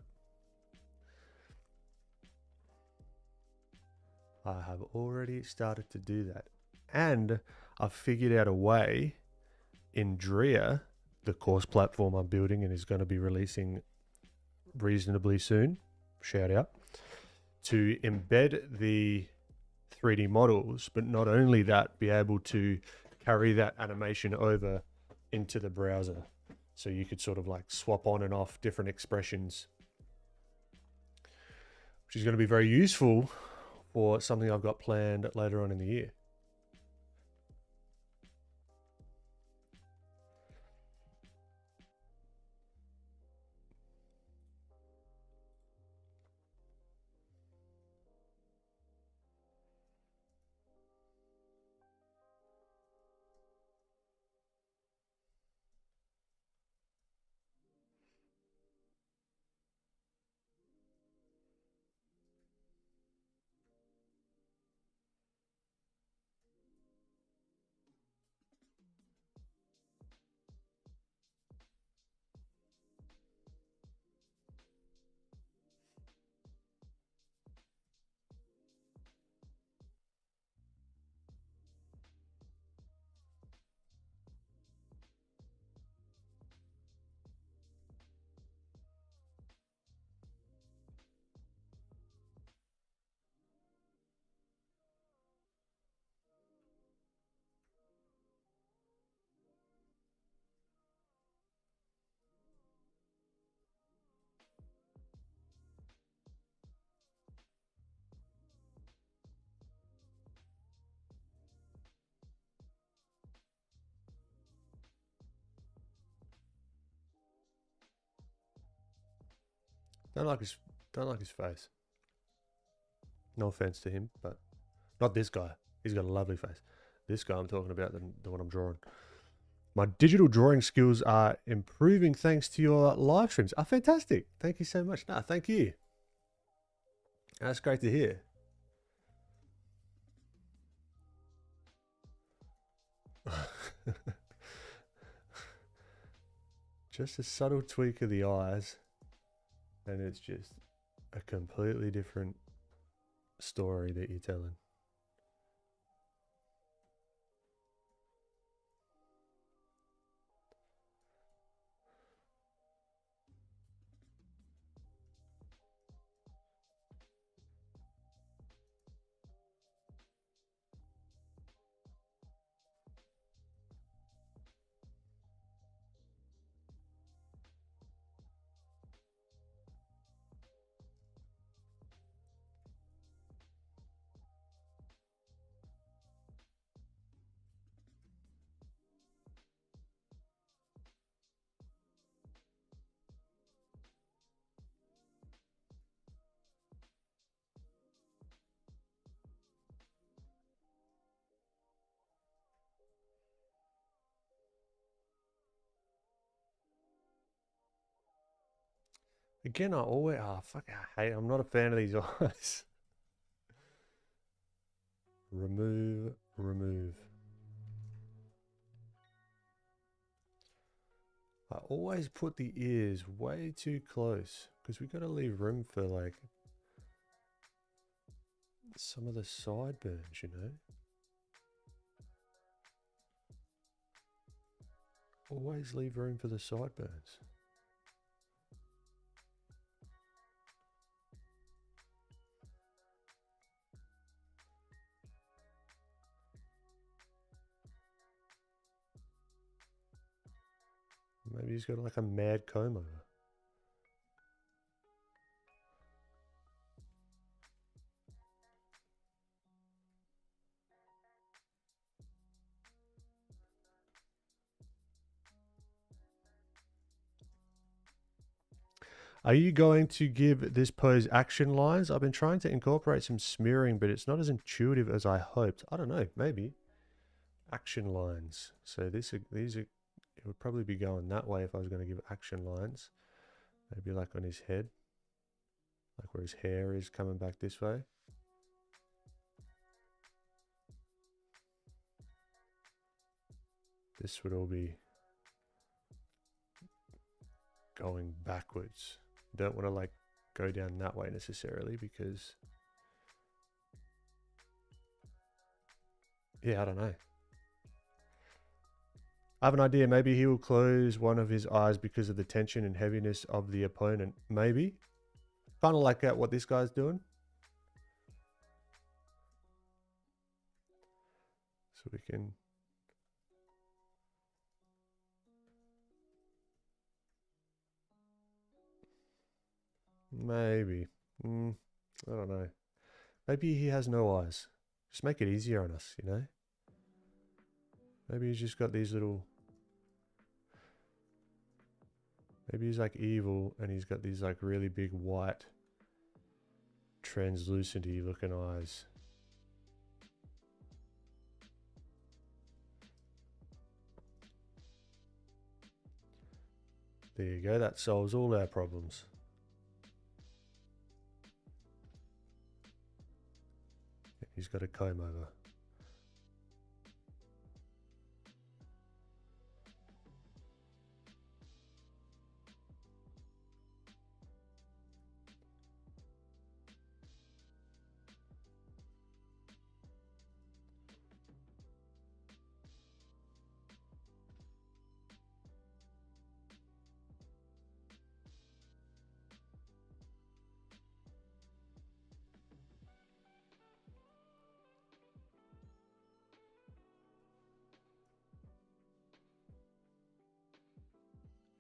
I have already started to do that. And I've figured out a way in Drea, the course platform I'm building and is going to be releasing reasonably soon, shout out, to embed the 3D models, but not only that, be able to carry that animation over into the browser. So you could sort of like swap on and off different expressions, which is going to be very useful for something I've got planned later on in the year. Don't like his face. No offense to him, but not this guy. He's got a lovely face. This guy I'm talking about, the one I'm drawing. My digital drawing skills are improving thanks to your live streams. Oh, fantastic. Thank you so much. No, thank you. That's great to hear. Just a subtle tweak of the eyes, and it's just a completely different story that you're telling. Again, I always, fuck, I hate, I'm not a fan of these eyes. Remove, remove. I always put the ears way too close because we got to leave room for like some of the sideburns, you know? Always leave room for the sideburns. Maybe he's got like a mad comb over. Are you going to give this pose action lines? I've been trying to incorporate some smearing, but it's not as intuitive as I hoped. I don't know, maybe. Action lines. So these are, it would probably be going that way if I was going to give action lines. Maybe like on his head. Like where his hair is coming back this way. This would all be going backwards. Don't want to like go down that way necessarily because, yeah, I don't know. I have an idea. Maybe he will close one of his eyes because of the tension and heaviness of the opponent. Maybe. Kind of like what this guy's doing. So we can... Maybe. I don't know. Maybe he has no eyes. Just make it easier on us, you know? Maybe he's just got these little... Maybe he's like evil and he's got these like really big white translucenty looking eyes. There you go, that solves all our problems. He's got a comb over.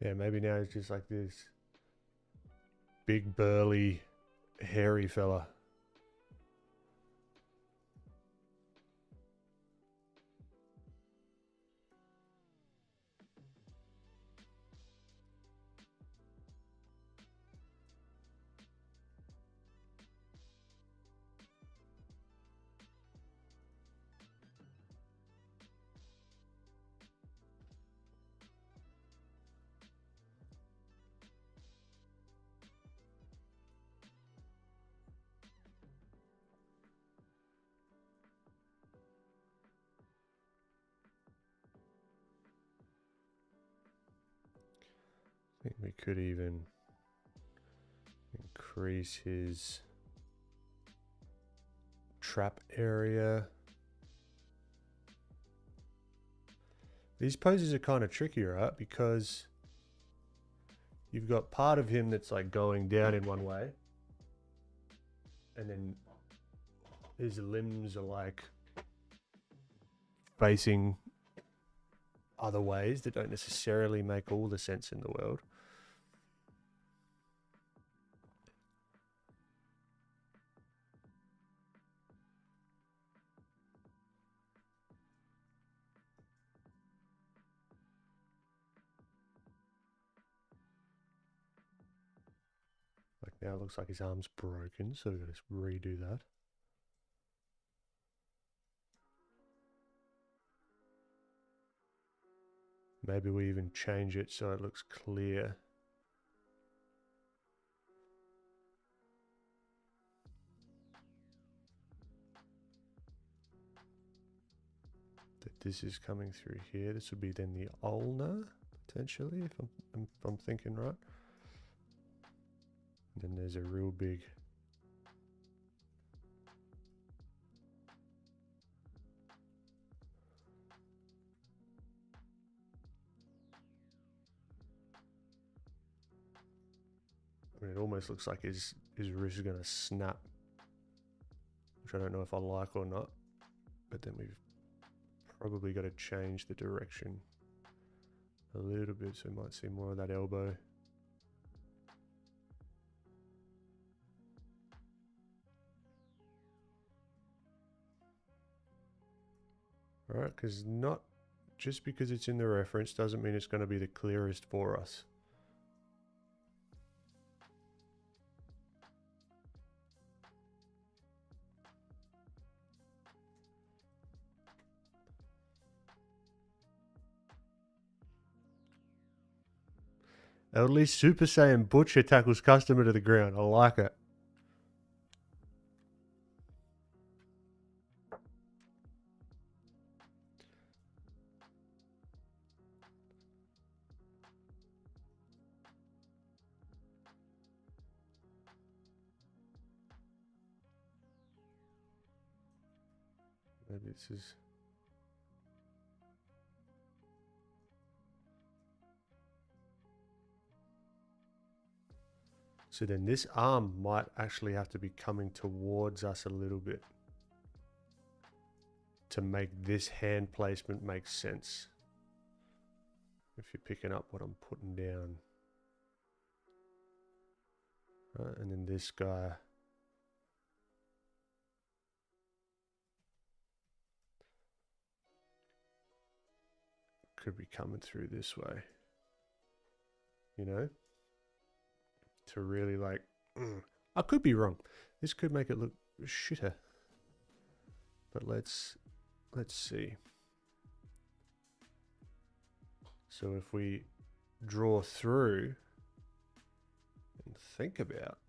Yeah, maybe now he's just like this big burly hairy fella. I think we could even increase his trap area. These poses are kind of tricky, right? Because you've got part of him that's like going down in one way, and then his limbs are like facing other ways that don't necessarily make all the sense in the world. Like now it looks like his arm's broken, so we've got to redo that. Maybe we even change it so it looks clear. this is coming through here. This would be then the ulnar, potentially, if I'm thinking right. And then there's a real big I mean, it almost looks like his wrist is going to snap, which I don't know if I like or not. But then we've probably got to change the direction a little bit, so we might see more of that elbow. All right, because not just because it's in the reference doesn't mean it's going to be the clearest for us. Elderly Super Saiyan Butcher tackles customer to the ground. I like it. Maybe this is... So then this arm might actually have to be coming towards us a little bit to make this hand placement make sense. If you're picking up what I'm putting down. Right, and then this guy. Could be coming through this way. You know? To really like... I could be wrong. This could make it look shitter. But let's see. So if we draw through and think about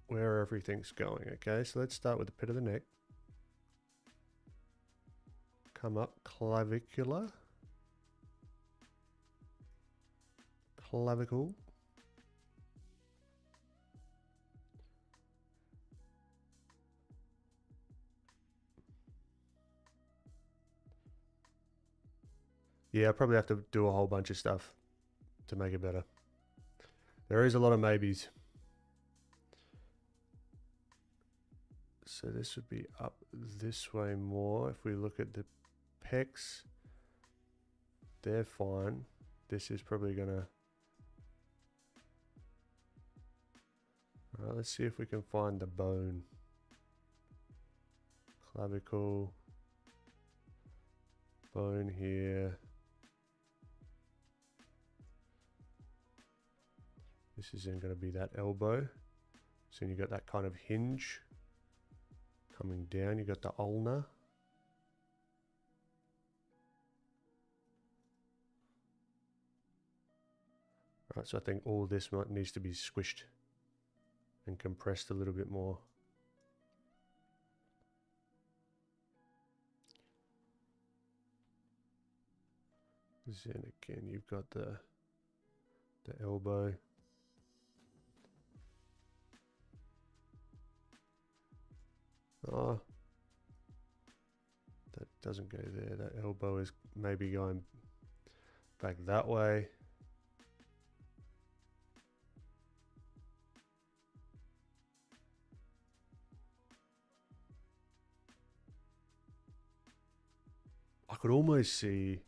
where everything's going, okay? So let's start with the pit of the neck. Come up, clavicular. Clavicle. Yeah, I probably have to do a whole bunch of stuff to make it better. There is a lot of maybes. So this would be up this way more. If we look at the pecs, they're fine. This is probably gonna... All right, let's see if we can find the bone. Clavicle. Bone here. This isn't going to be that elbow. So you got that kind of hinge coming down. You got the ulnar. Right, so I think all this needs to be squished and compressed a little bit more. Then again, you've got the elbow. Oh, that doesn't go there. That elbow is maybe going back that way. I could almost see...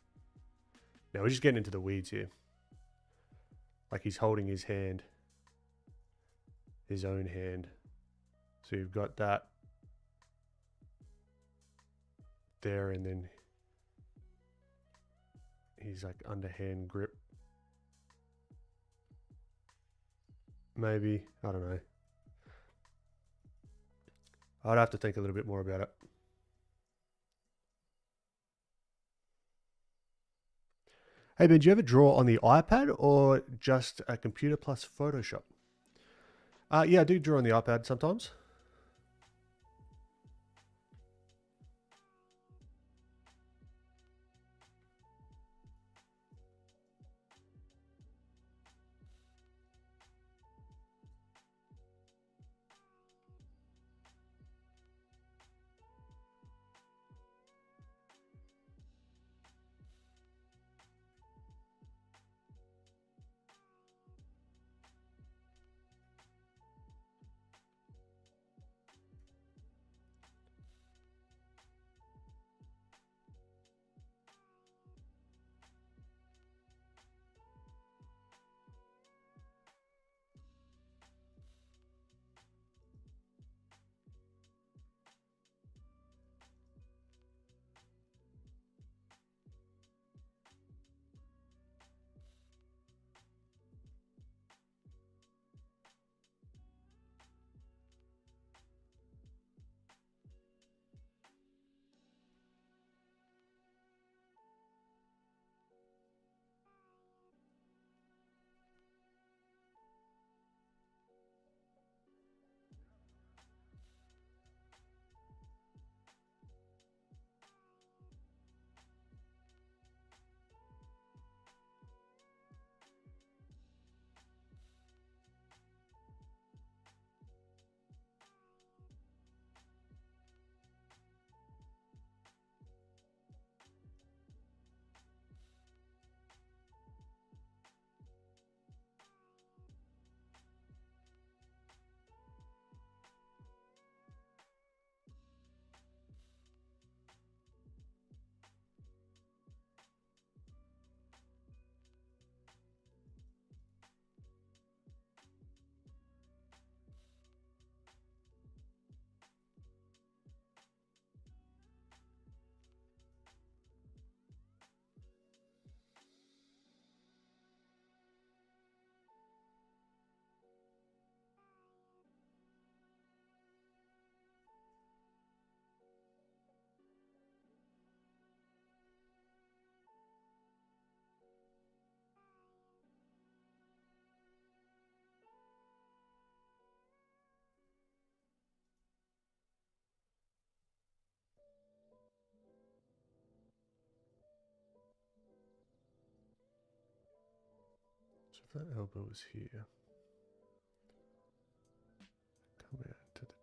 Now we're just getting into the weeds here. Like he's holding his hand. His own hand. So you've got that there, and then he's like underhand grip. Maybe, I don't know. I'd have to think a little bit more about it. Hey Ben, do you ever draw on the iPad or just a computer plus Photoshop? Yeah, I do draw on the iPad sometimes. So if that elbow is here, coming out to the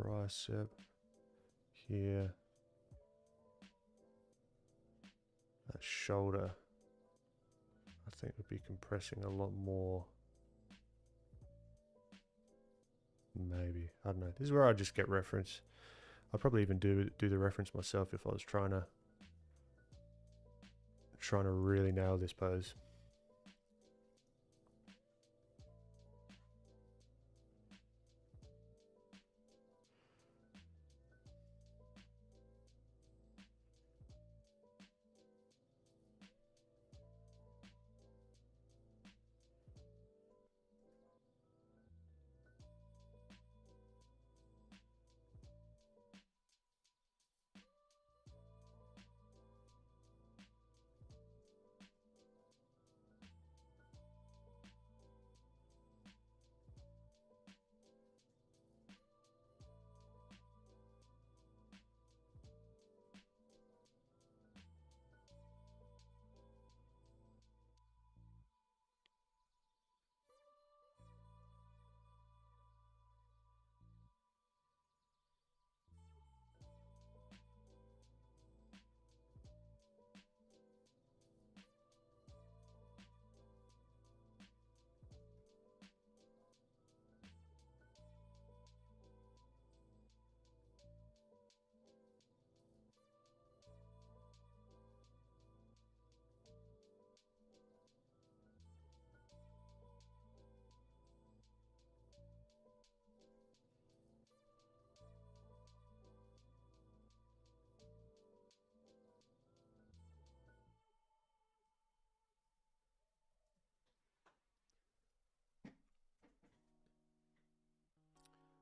tricep here, that shoulder, I think would be compressing a lot more. Maybe, I don't know. This is where I just get reference. I'd probably even do the reference myself if I was trying to really nail this pose.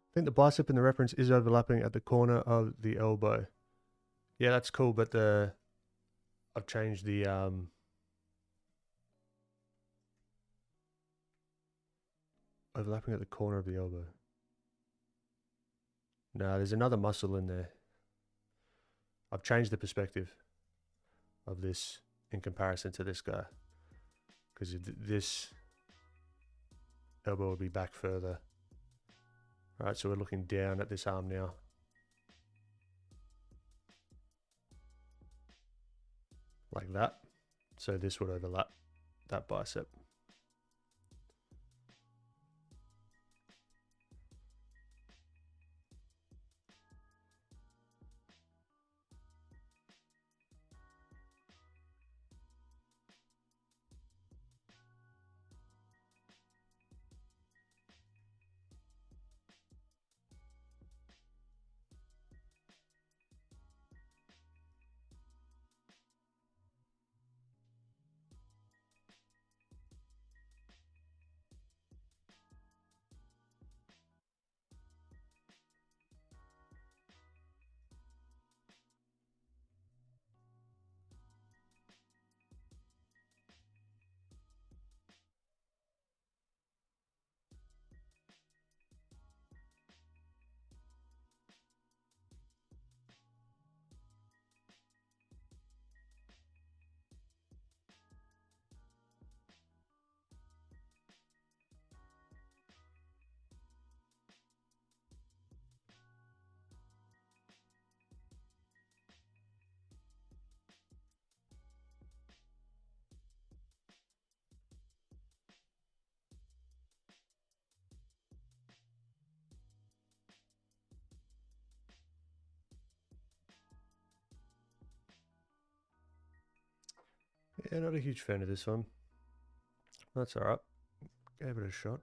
I think the bicep in the reference is overlapping at the corner of the elbow. Yeah, that's cool, but I've changed the overlapping at the corner of the elbow. No, there's another muscle in there. I've changed the perspective of this in comparison to this guy, because this elbow will be back further. All right, so we're looking down at this arm now. Like that. So this would overlap that bicep. Yeah, not a huge fan of this one. That's all right. Gave it a shot.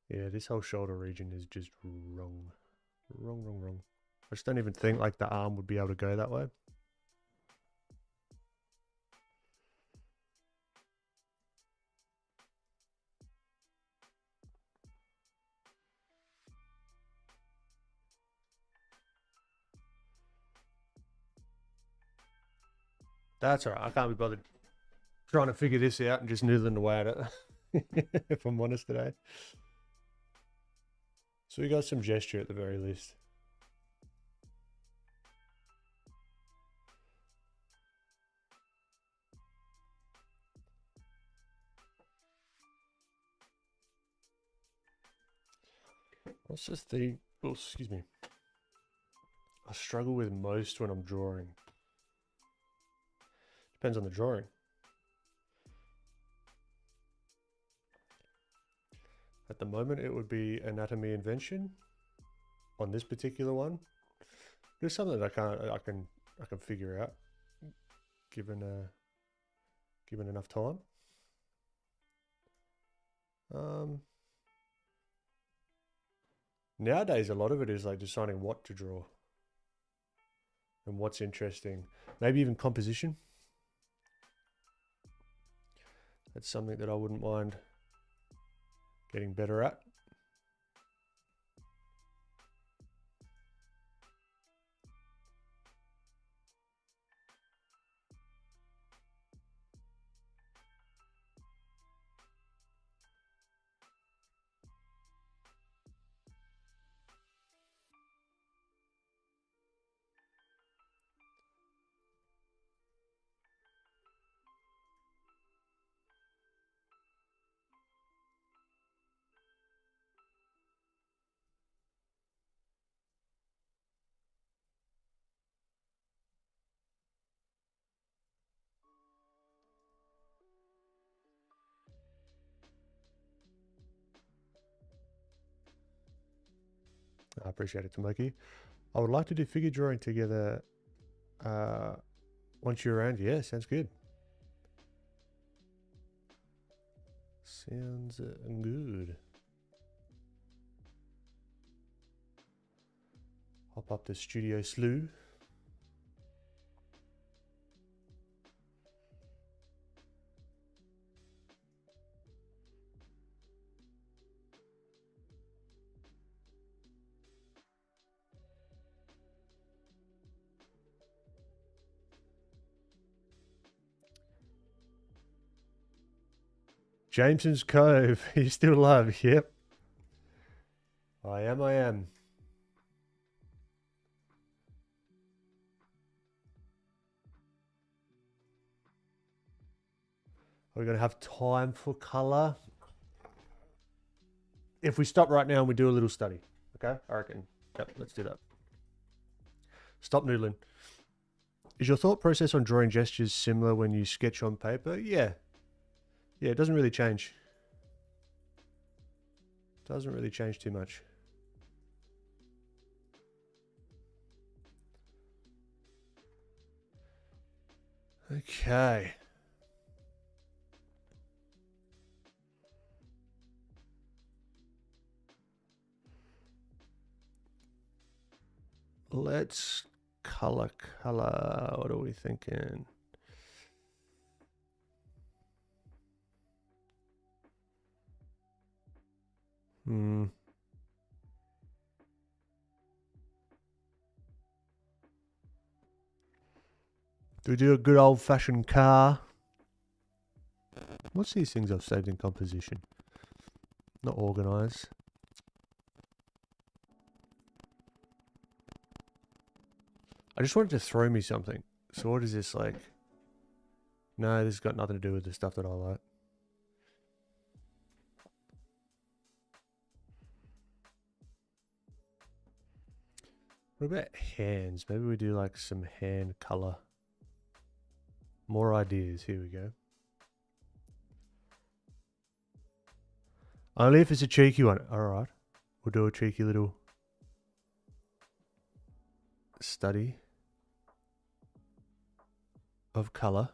Yeah, this whole shoulder region is just wrong. Wrong, wrong, wrong. I just don't even think like the arm would be able to go that way. That's alright. I can't be bothered trying to figure this out and just noodling away at it. If I'm honest today. So we got some gesture at the very least. What's this thing? Oh, excuse me. I struggle with most when I'm drawing. Depends on the drawing. At the moment, it would be anatomy invention on this particular one. There's something that I can figure out given enough time. Nowadays, a lot of it is like deciding what to draw and what's interesting. Maybe even composition. That's something that I wouldn't mind getting better at. I appreciate it, Tomoki. I would like to do figure drawing together once you're around. Yeah, sounds good. Sounds good. Hop up to Studio Slew. Jameson's Cove. You still love? Yep. I am. We're going to have time for color. If we stop right now and we do a little study. Okay? I reckon. Yep, let's do that. Stop noodling. Is your thought process on drawing gestures similar when you sketch on paper? Yeah. Yeah, it doesn't really change. Doesn't really change too much. Okay. Let's color. What are we thinking? Do we do a good old-fashioned car? What's these things I've saved in composition? Not organized. I just wanted to throw me something. So what is this like? No, this has got nothing to do with the stuff that I like. What about hands? Maybe we do like some hand color. More ideas. Here we go. Only if it's a cheeky one. Alright. We'll do a cheeky little study of color.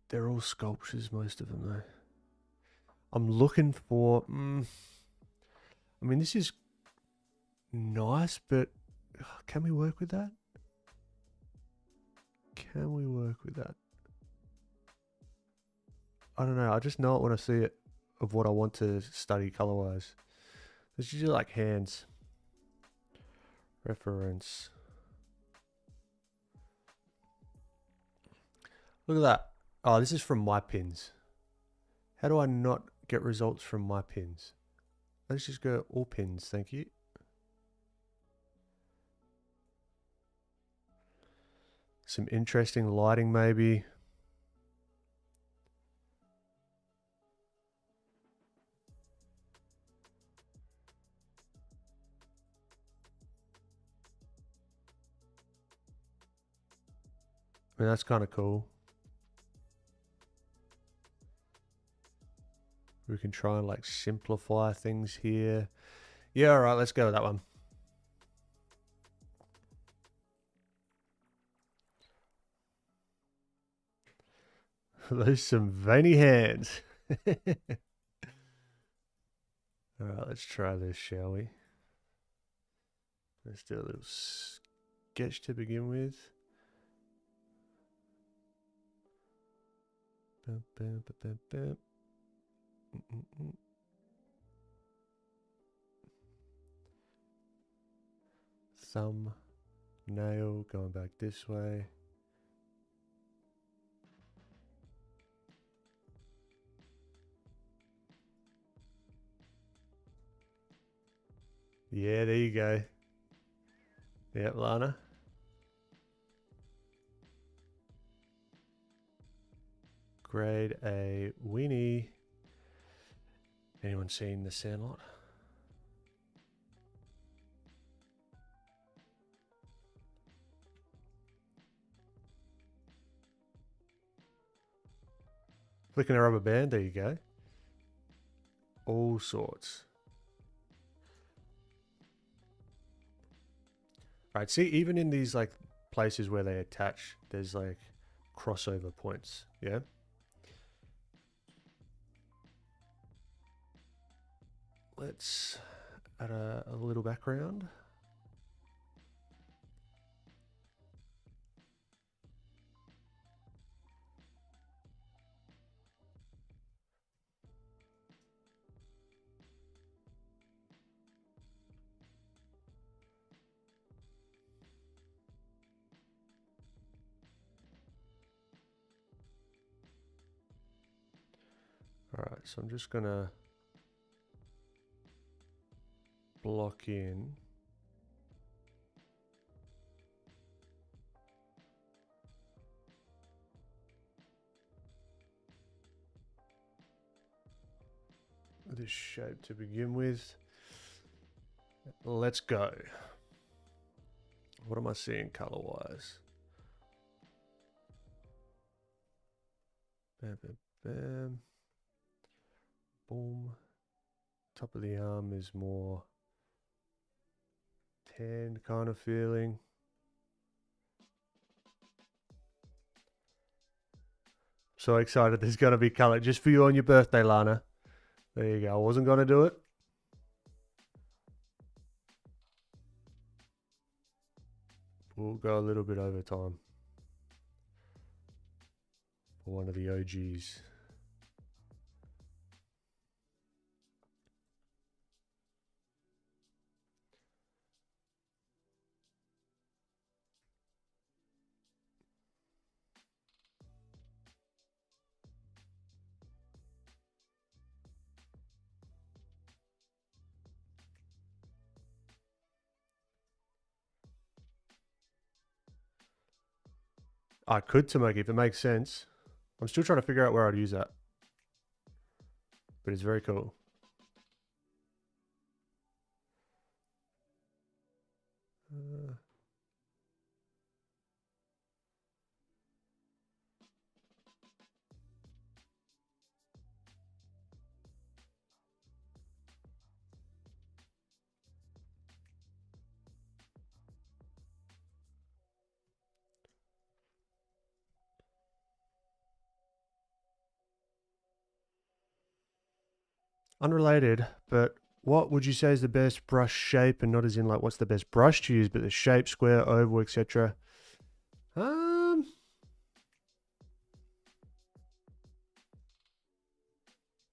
They're all sculptures, most of them though. I'm looking for. I mean, this is nice, but can we work with that? Can we work with that? I don't know. I just know it when I see it of what I want to study color-wise. It's usually like hands. Reference. Look at that. Oh, this is from my pins. How do I not get results from my pins? Let's just go all pins, thank you. Some interesting lighting maybe. I mean, that's kind of cool. We can try and like simplify things here. Yeah, all right, let's go with that one. Those some veiny hands. All right, let's try this, shall we? Let's do a little sketch to begin with. Bam, bam, bam, bam, bam. Thumb, nail, going back this way. Yeah, there you go. Yep, Lana. Grade A weenie. Anyone seen The Sandlot? Flicking a rubber band, there you go. All sorts. Alright, see, even in these like places where they attach, there's like crossover points, yeah? Let's add a little background. Alright, so I'm just gonna block in. This shape to begin with. Let's go. What am I seeing color wise? Bam, bam, bam. Boom. Top of the arm is more tan kind of feeling. So excited there's going to be color just for you on your birthday, Lana. There you go. I wasn't going to do it. We'll go a little bit over time for one of the OGs. I could to make it if it makes sense. I'm still trying to figure out where I'd use that. But it's very cool. Unrelated, but what would you say is the best brush shape, and not as in like what's the best brush to use, but the shape, square, oval, etc. Um,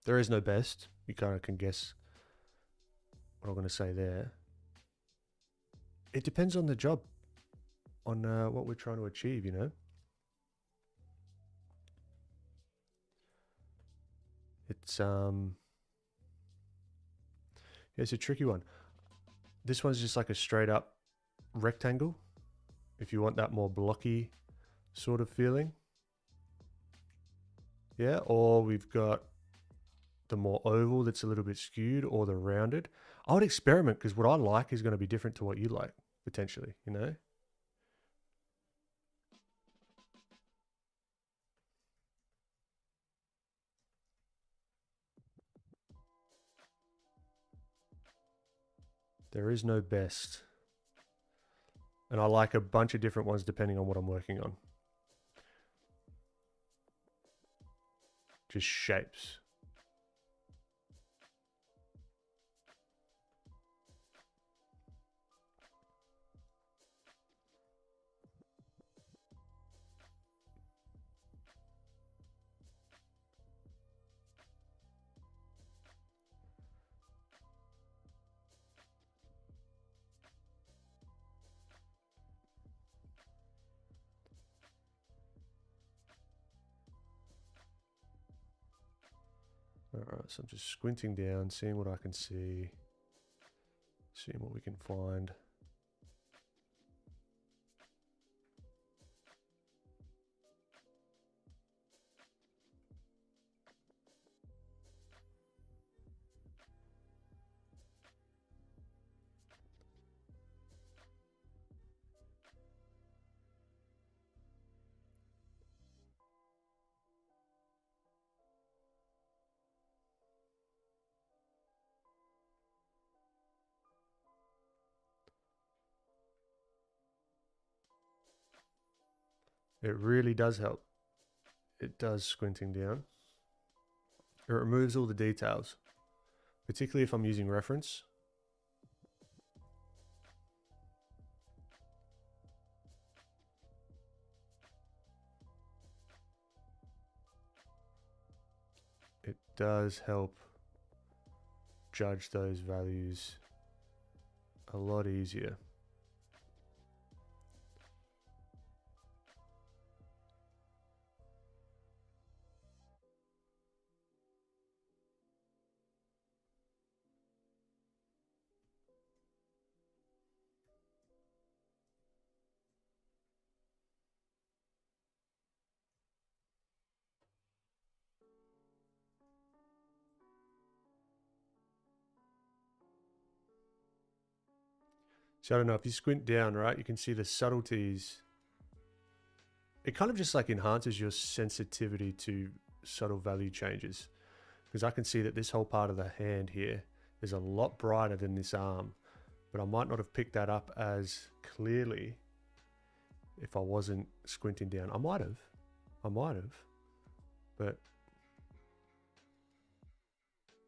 there is no best. You kind of can guess what I'm going to say there. It depends on the job, on what we're trying to achieve, you know? It's it's a tricky one. This one's just like a straight up rectangle. If you want that more blocky sort of feeling. Yeah, or we've got the more oval that's a little bit skewed, or the rounded. I would experiment because what I like is going to be different to what you like, potentially, you know? There is no best. And I like a bunch of different ones depending on what I'm working on. Just shapes. All right, so I'm just squinting down, seeing what I can see, seeing what we can find. It really does help. It does squinting down. It removes all the details, particularly if I'm using reference. It does help judge those values a lot easier. So I don't know, if you squint down, right, you can see the subtleties. It kind of just like enhances your sensitivity to subtle value changes. Because I can see that this whole part of the hand here is a lot brighter than this arm, but I might not have picked that up as clearly if I wasn't squinting down. I might have, but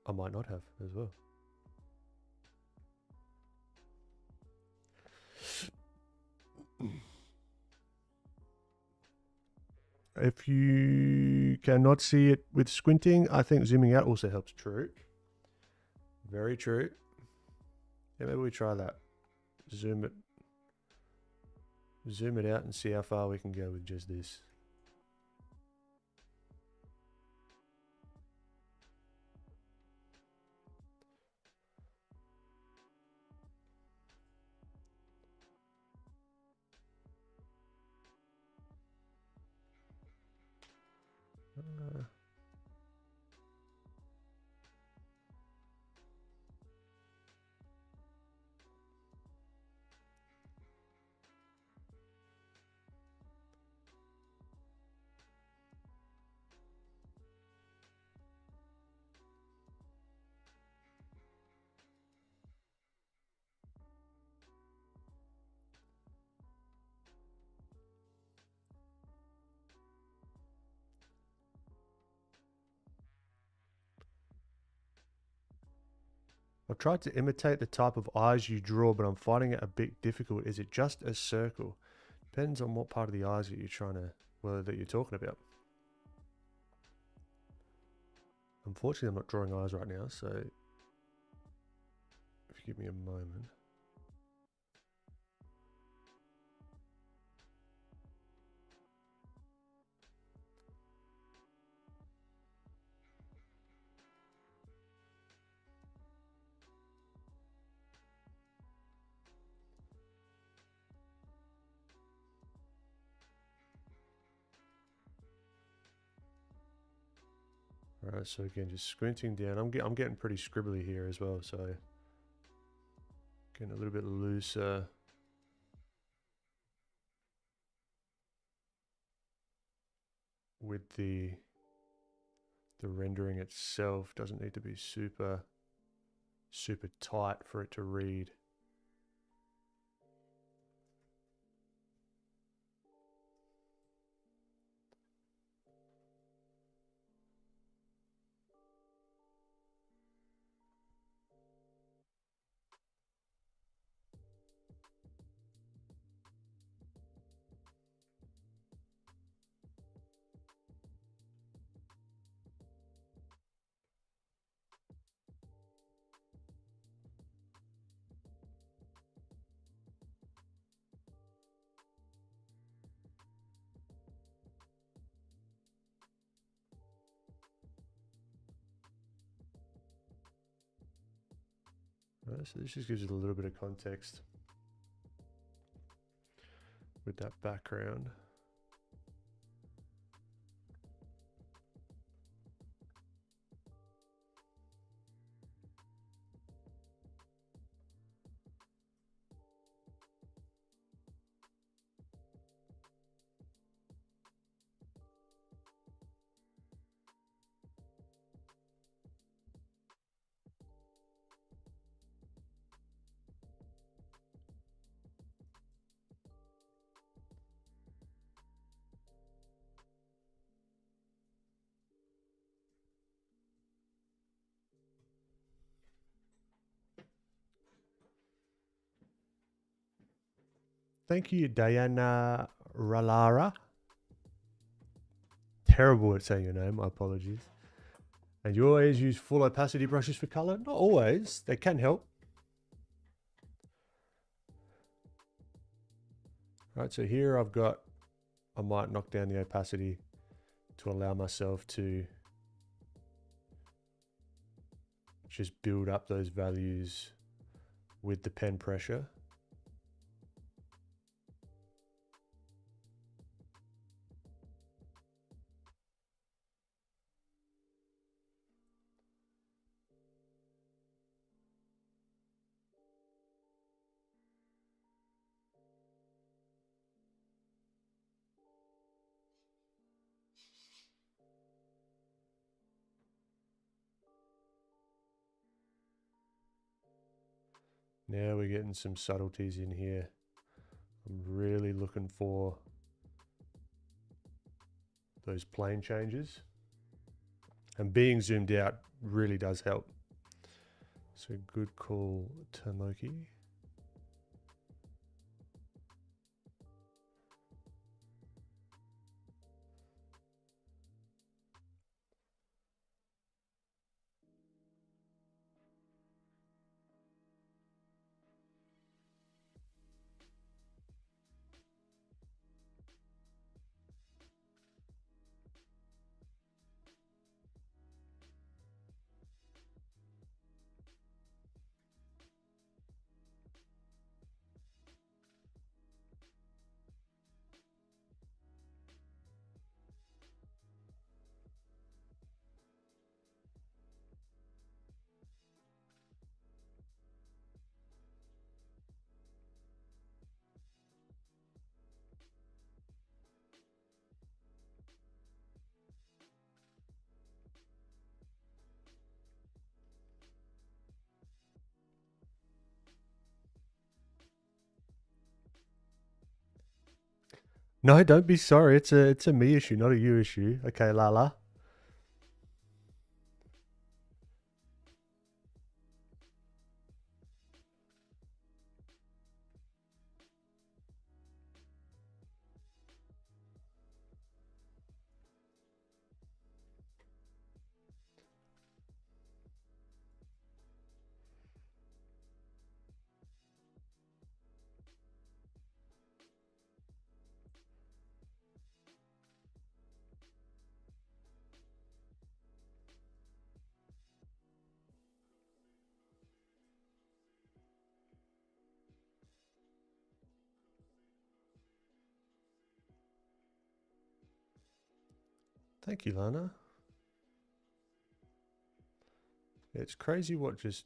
I might not have as well. If you cannot see it with squinting, I think zooming out also helps. True. Very true. Yeah, maybe we try that. Zoom it out and see how far we can go with just this. Uh, I've tried to imitate the type of eyes you draw, but I'm finding it a bit difficult. Is it just a circle? Depends on what part of the eyes that you're trying to, that you're talking about. Unfortunately, I'm not drawing eyes right now, so if you give me a moment. All right, so again, just squinting down. I'm getting pretty scribbly here as well, so getting a little bit looser. With the rendering itself, doesn't need to be super tight for it to read. Right, so this just gives it a little bit of context with that background. Thank you, Diana Ralara. Terrible at saying your name, my apologies. And you always use full opacity brushes for color? Not always, they can help. All right, so here I might knock down the opacity to allow myself to just build up those values with the pen pressure. Now we're getting some subtleties in here. I'm really looking for those plane changes. And being zoomed out really does help. So good call, Tamoki. No, don't be sorry. It's a me issue, not a you issue. Okay, Lala. Thank you, Lana. It's crazy what just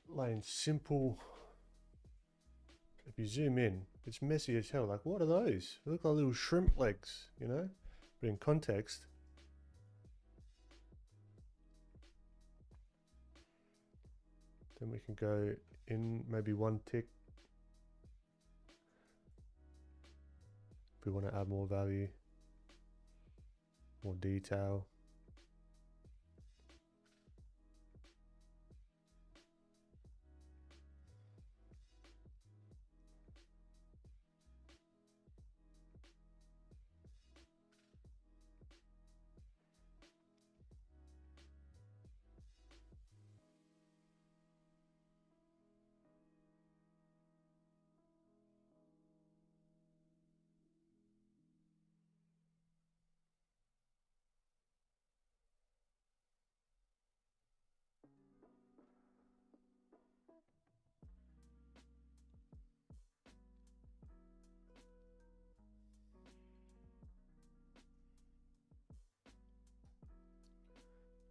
laying simple. If you zoom in, it's messy as hell. Like, what are those? They look like little shrimp legs, you know? But in context, then we can go in maybe one tick. If we want to add more value, more detail.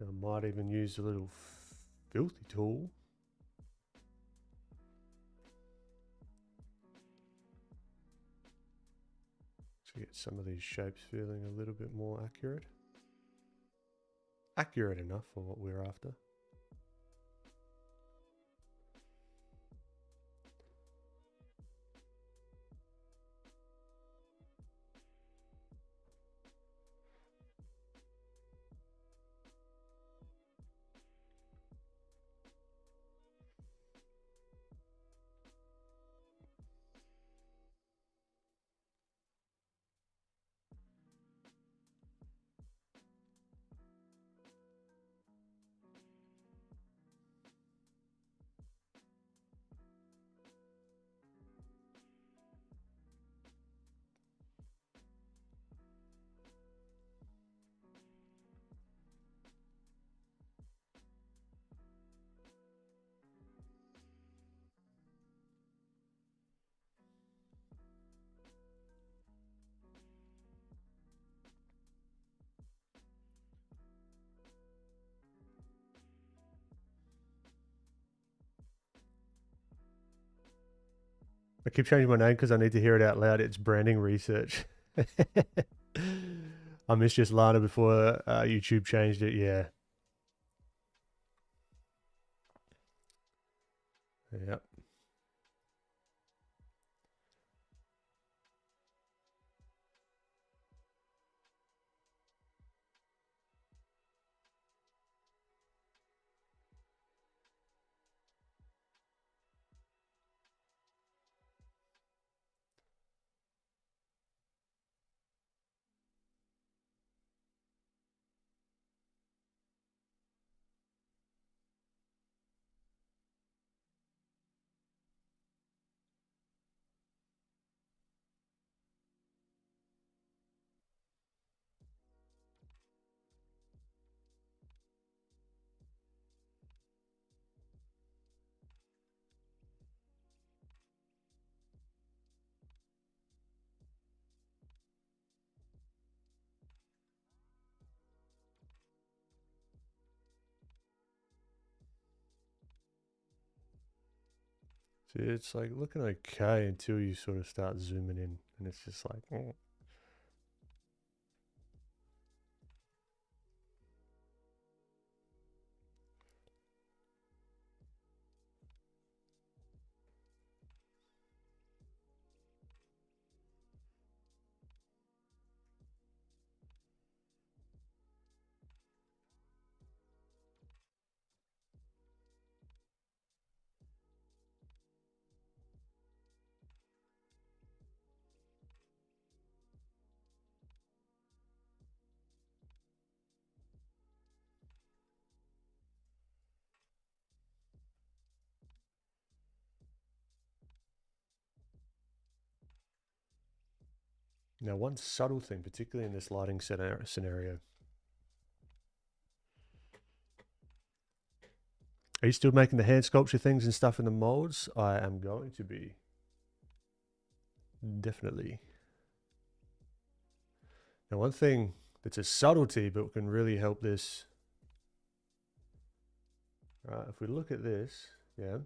I might even use a little filthy tool. To get some of these shapes feeling a little bit more accurate. Accurate enough for what we're after. I keep changing my name because I need to hear it out loud. It's branding research. I missed just Lana before YouTube changed it. Yeah. Yep. See, it's like looking okay until you sort of start zooming in, and it's just like, oh. Now, one subtle thing, particularly in this lighting scenario. Are you still making the hand sculpture things and stuff in the molds? I am going to be. Definitely. Now, one thing that's a subtlety but can really help this. Right, if we look at this, yeah,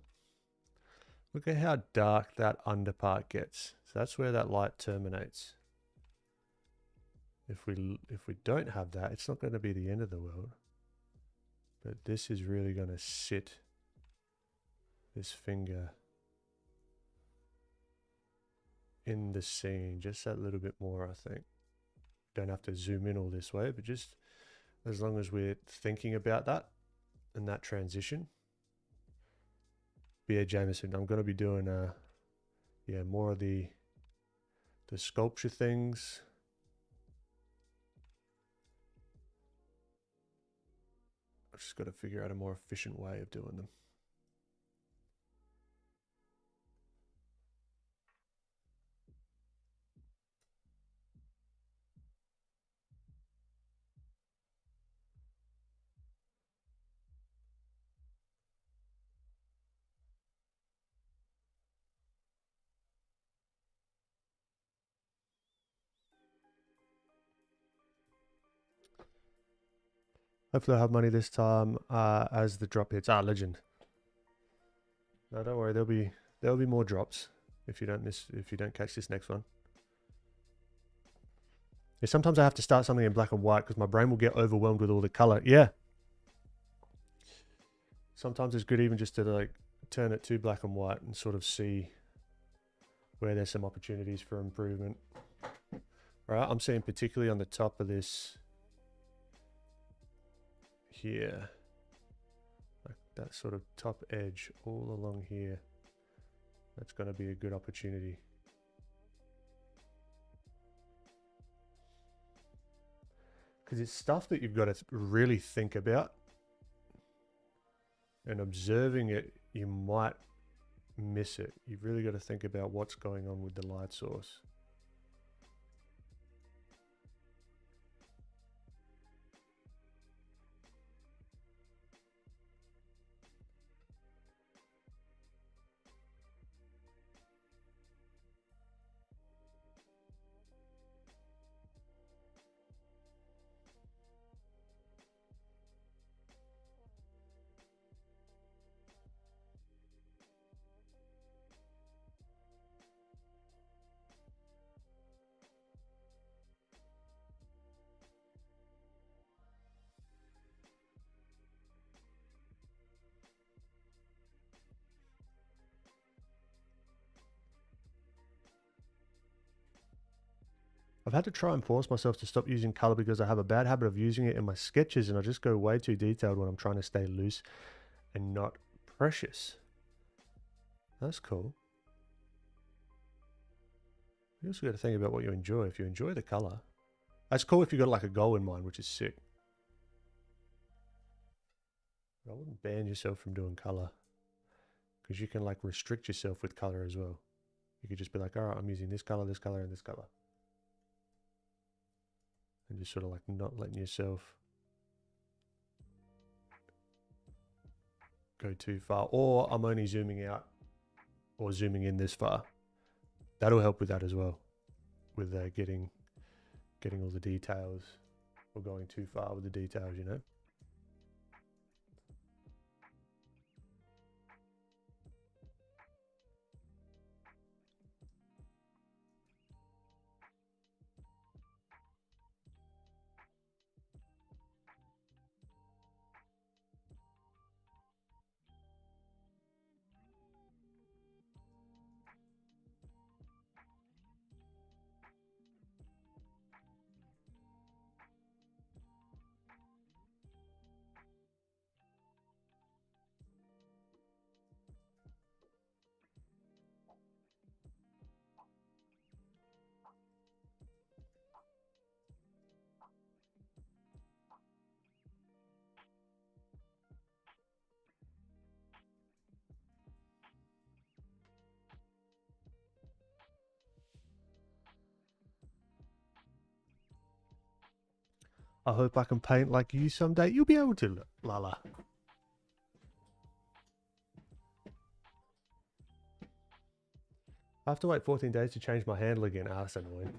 look at how dark that under part gets. So that's where that light terminates. If we don't have that, it's not going to be the end of the world. But this is really going to sit this finger in the scene just that little bit more, I think. Don't have to zoom in all this way, but just as long as we're thinking about that and that transition. But yeah, Jameson, I'm going to be doing yeah, more of the sculpture things. I've just got to figure out a more efficient way of doing them. Hopefully I'll have money this time as the drop hits. Ah, legend. No, don't worry. There'll be more drops if you don't catch this next one. Yeah, sometimes I have to start something in black and white because my brain will get overwhelmed with all the color. Yeah. Sometimes it's good even just to like turn it to black and white and sort of see where there's some opportunities for improvement. Right, I'm seeing particularly on the top of this here, like that sort of top edge all along here. That's going to be a good opportunity. Because it's stuff that you've got to really think about. And observing it, you might miss it. You've really got to think about what's going on with the light source. I've had to try and force myself to stop using color because I have a bad habit of using it in my sketches and I just go way too detailed when I'm trying to stay loose and not precious. That's cool. You also got to think about what you enjoy. If you enjoy the color, that's cool if you got like a goal in mind, which is sick. I wouldn't ban yourself from doing color because you can like restrict yourself with color as well. You could just be like, all right, I'm using this color, and this color. And just sort of like not letting yourself go too far. Or I'm only zooming out or zooming in this far. That'll help with that as well. With getting all the details or going too far with the details, you know? I hope I can paint like you someday. You'll be able to, Lala. I have to wait 14 days to change my handle again. Ah, that's annoying.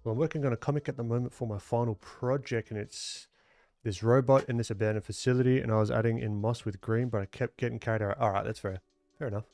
Well, I'm working on a comic at the moment for my final project, and it's this robot in this abandoned facility, and I was adding in moss with green, but I kept getting carried away. All right, that's fair. Fair enough.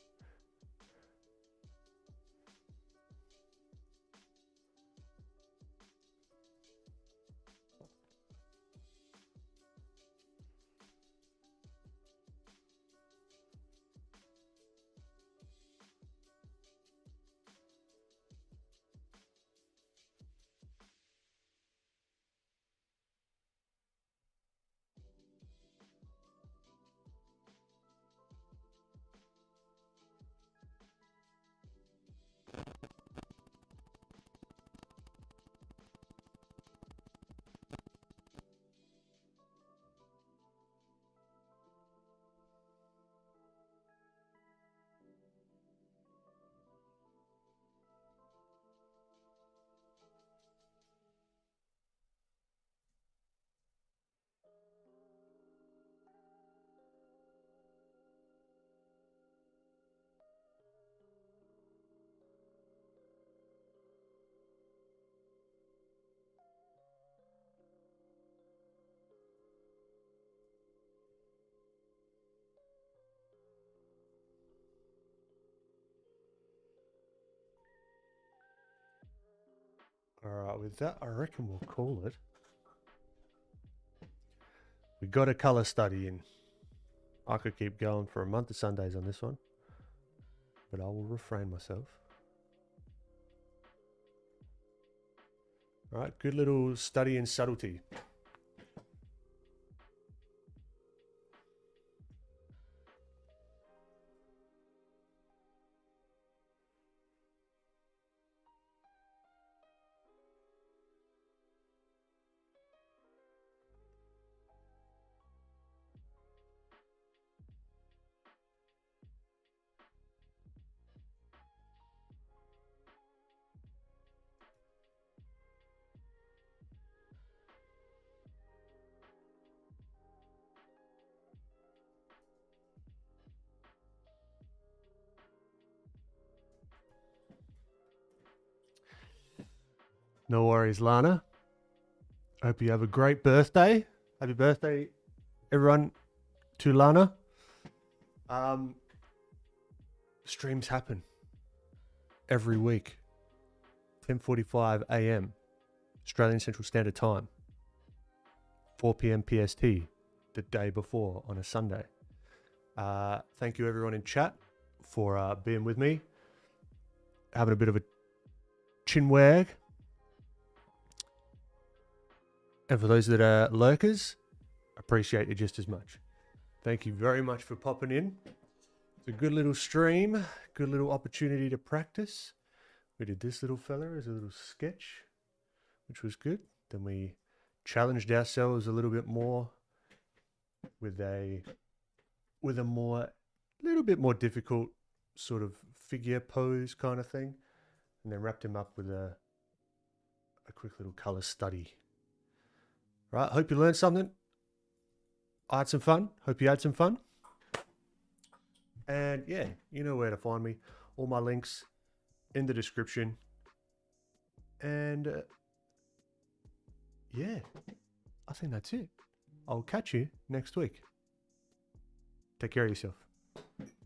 All right, with that, I reckon we'll call it. We got a color study in. I could keep going for a month of Sundays on this one, but I will refrain myself. All right, good little study in subtlety. No worries, Lana. Hope you have a great birthday. Happy birthday, everyone, to Lana. Streams happen every week, 10:45 a.m. Australian Central Standard Time, 4 p.m. PST, the day before on a Sunday. Thank you, everyone in chat, for being with me, having a bit of a chin wag. And for those that are lurkers, appreciate you just as much. Thank you very much for popping in. It's a good little stream, good little opportunity to practice. We did this little fella as a little sketch, which was good. Then we challenged ourselves a little bit more with a little bit more difficult sort of figure pose kind of thing, and then wrapped him up with a quick little color study. Right, hope you learned something. I had some fun. Hope you had some fun. And yeah, you know where to find me. All my links in the description. And yeah, I think that's it. I'll catch you next week. Take care of yourself.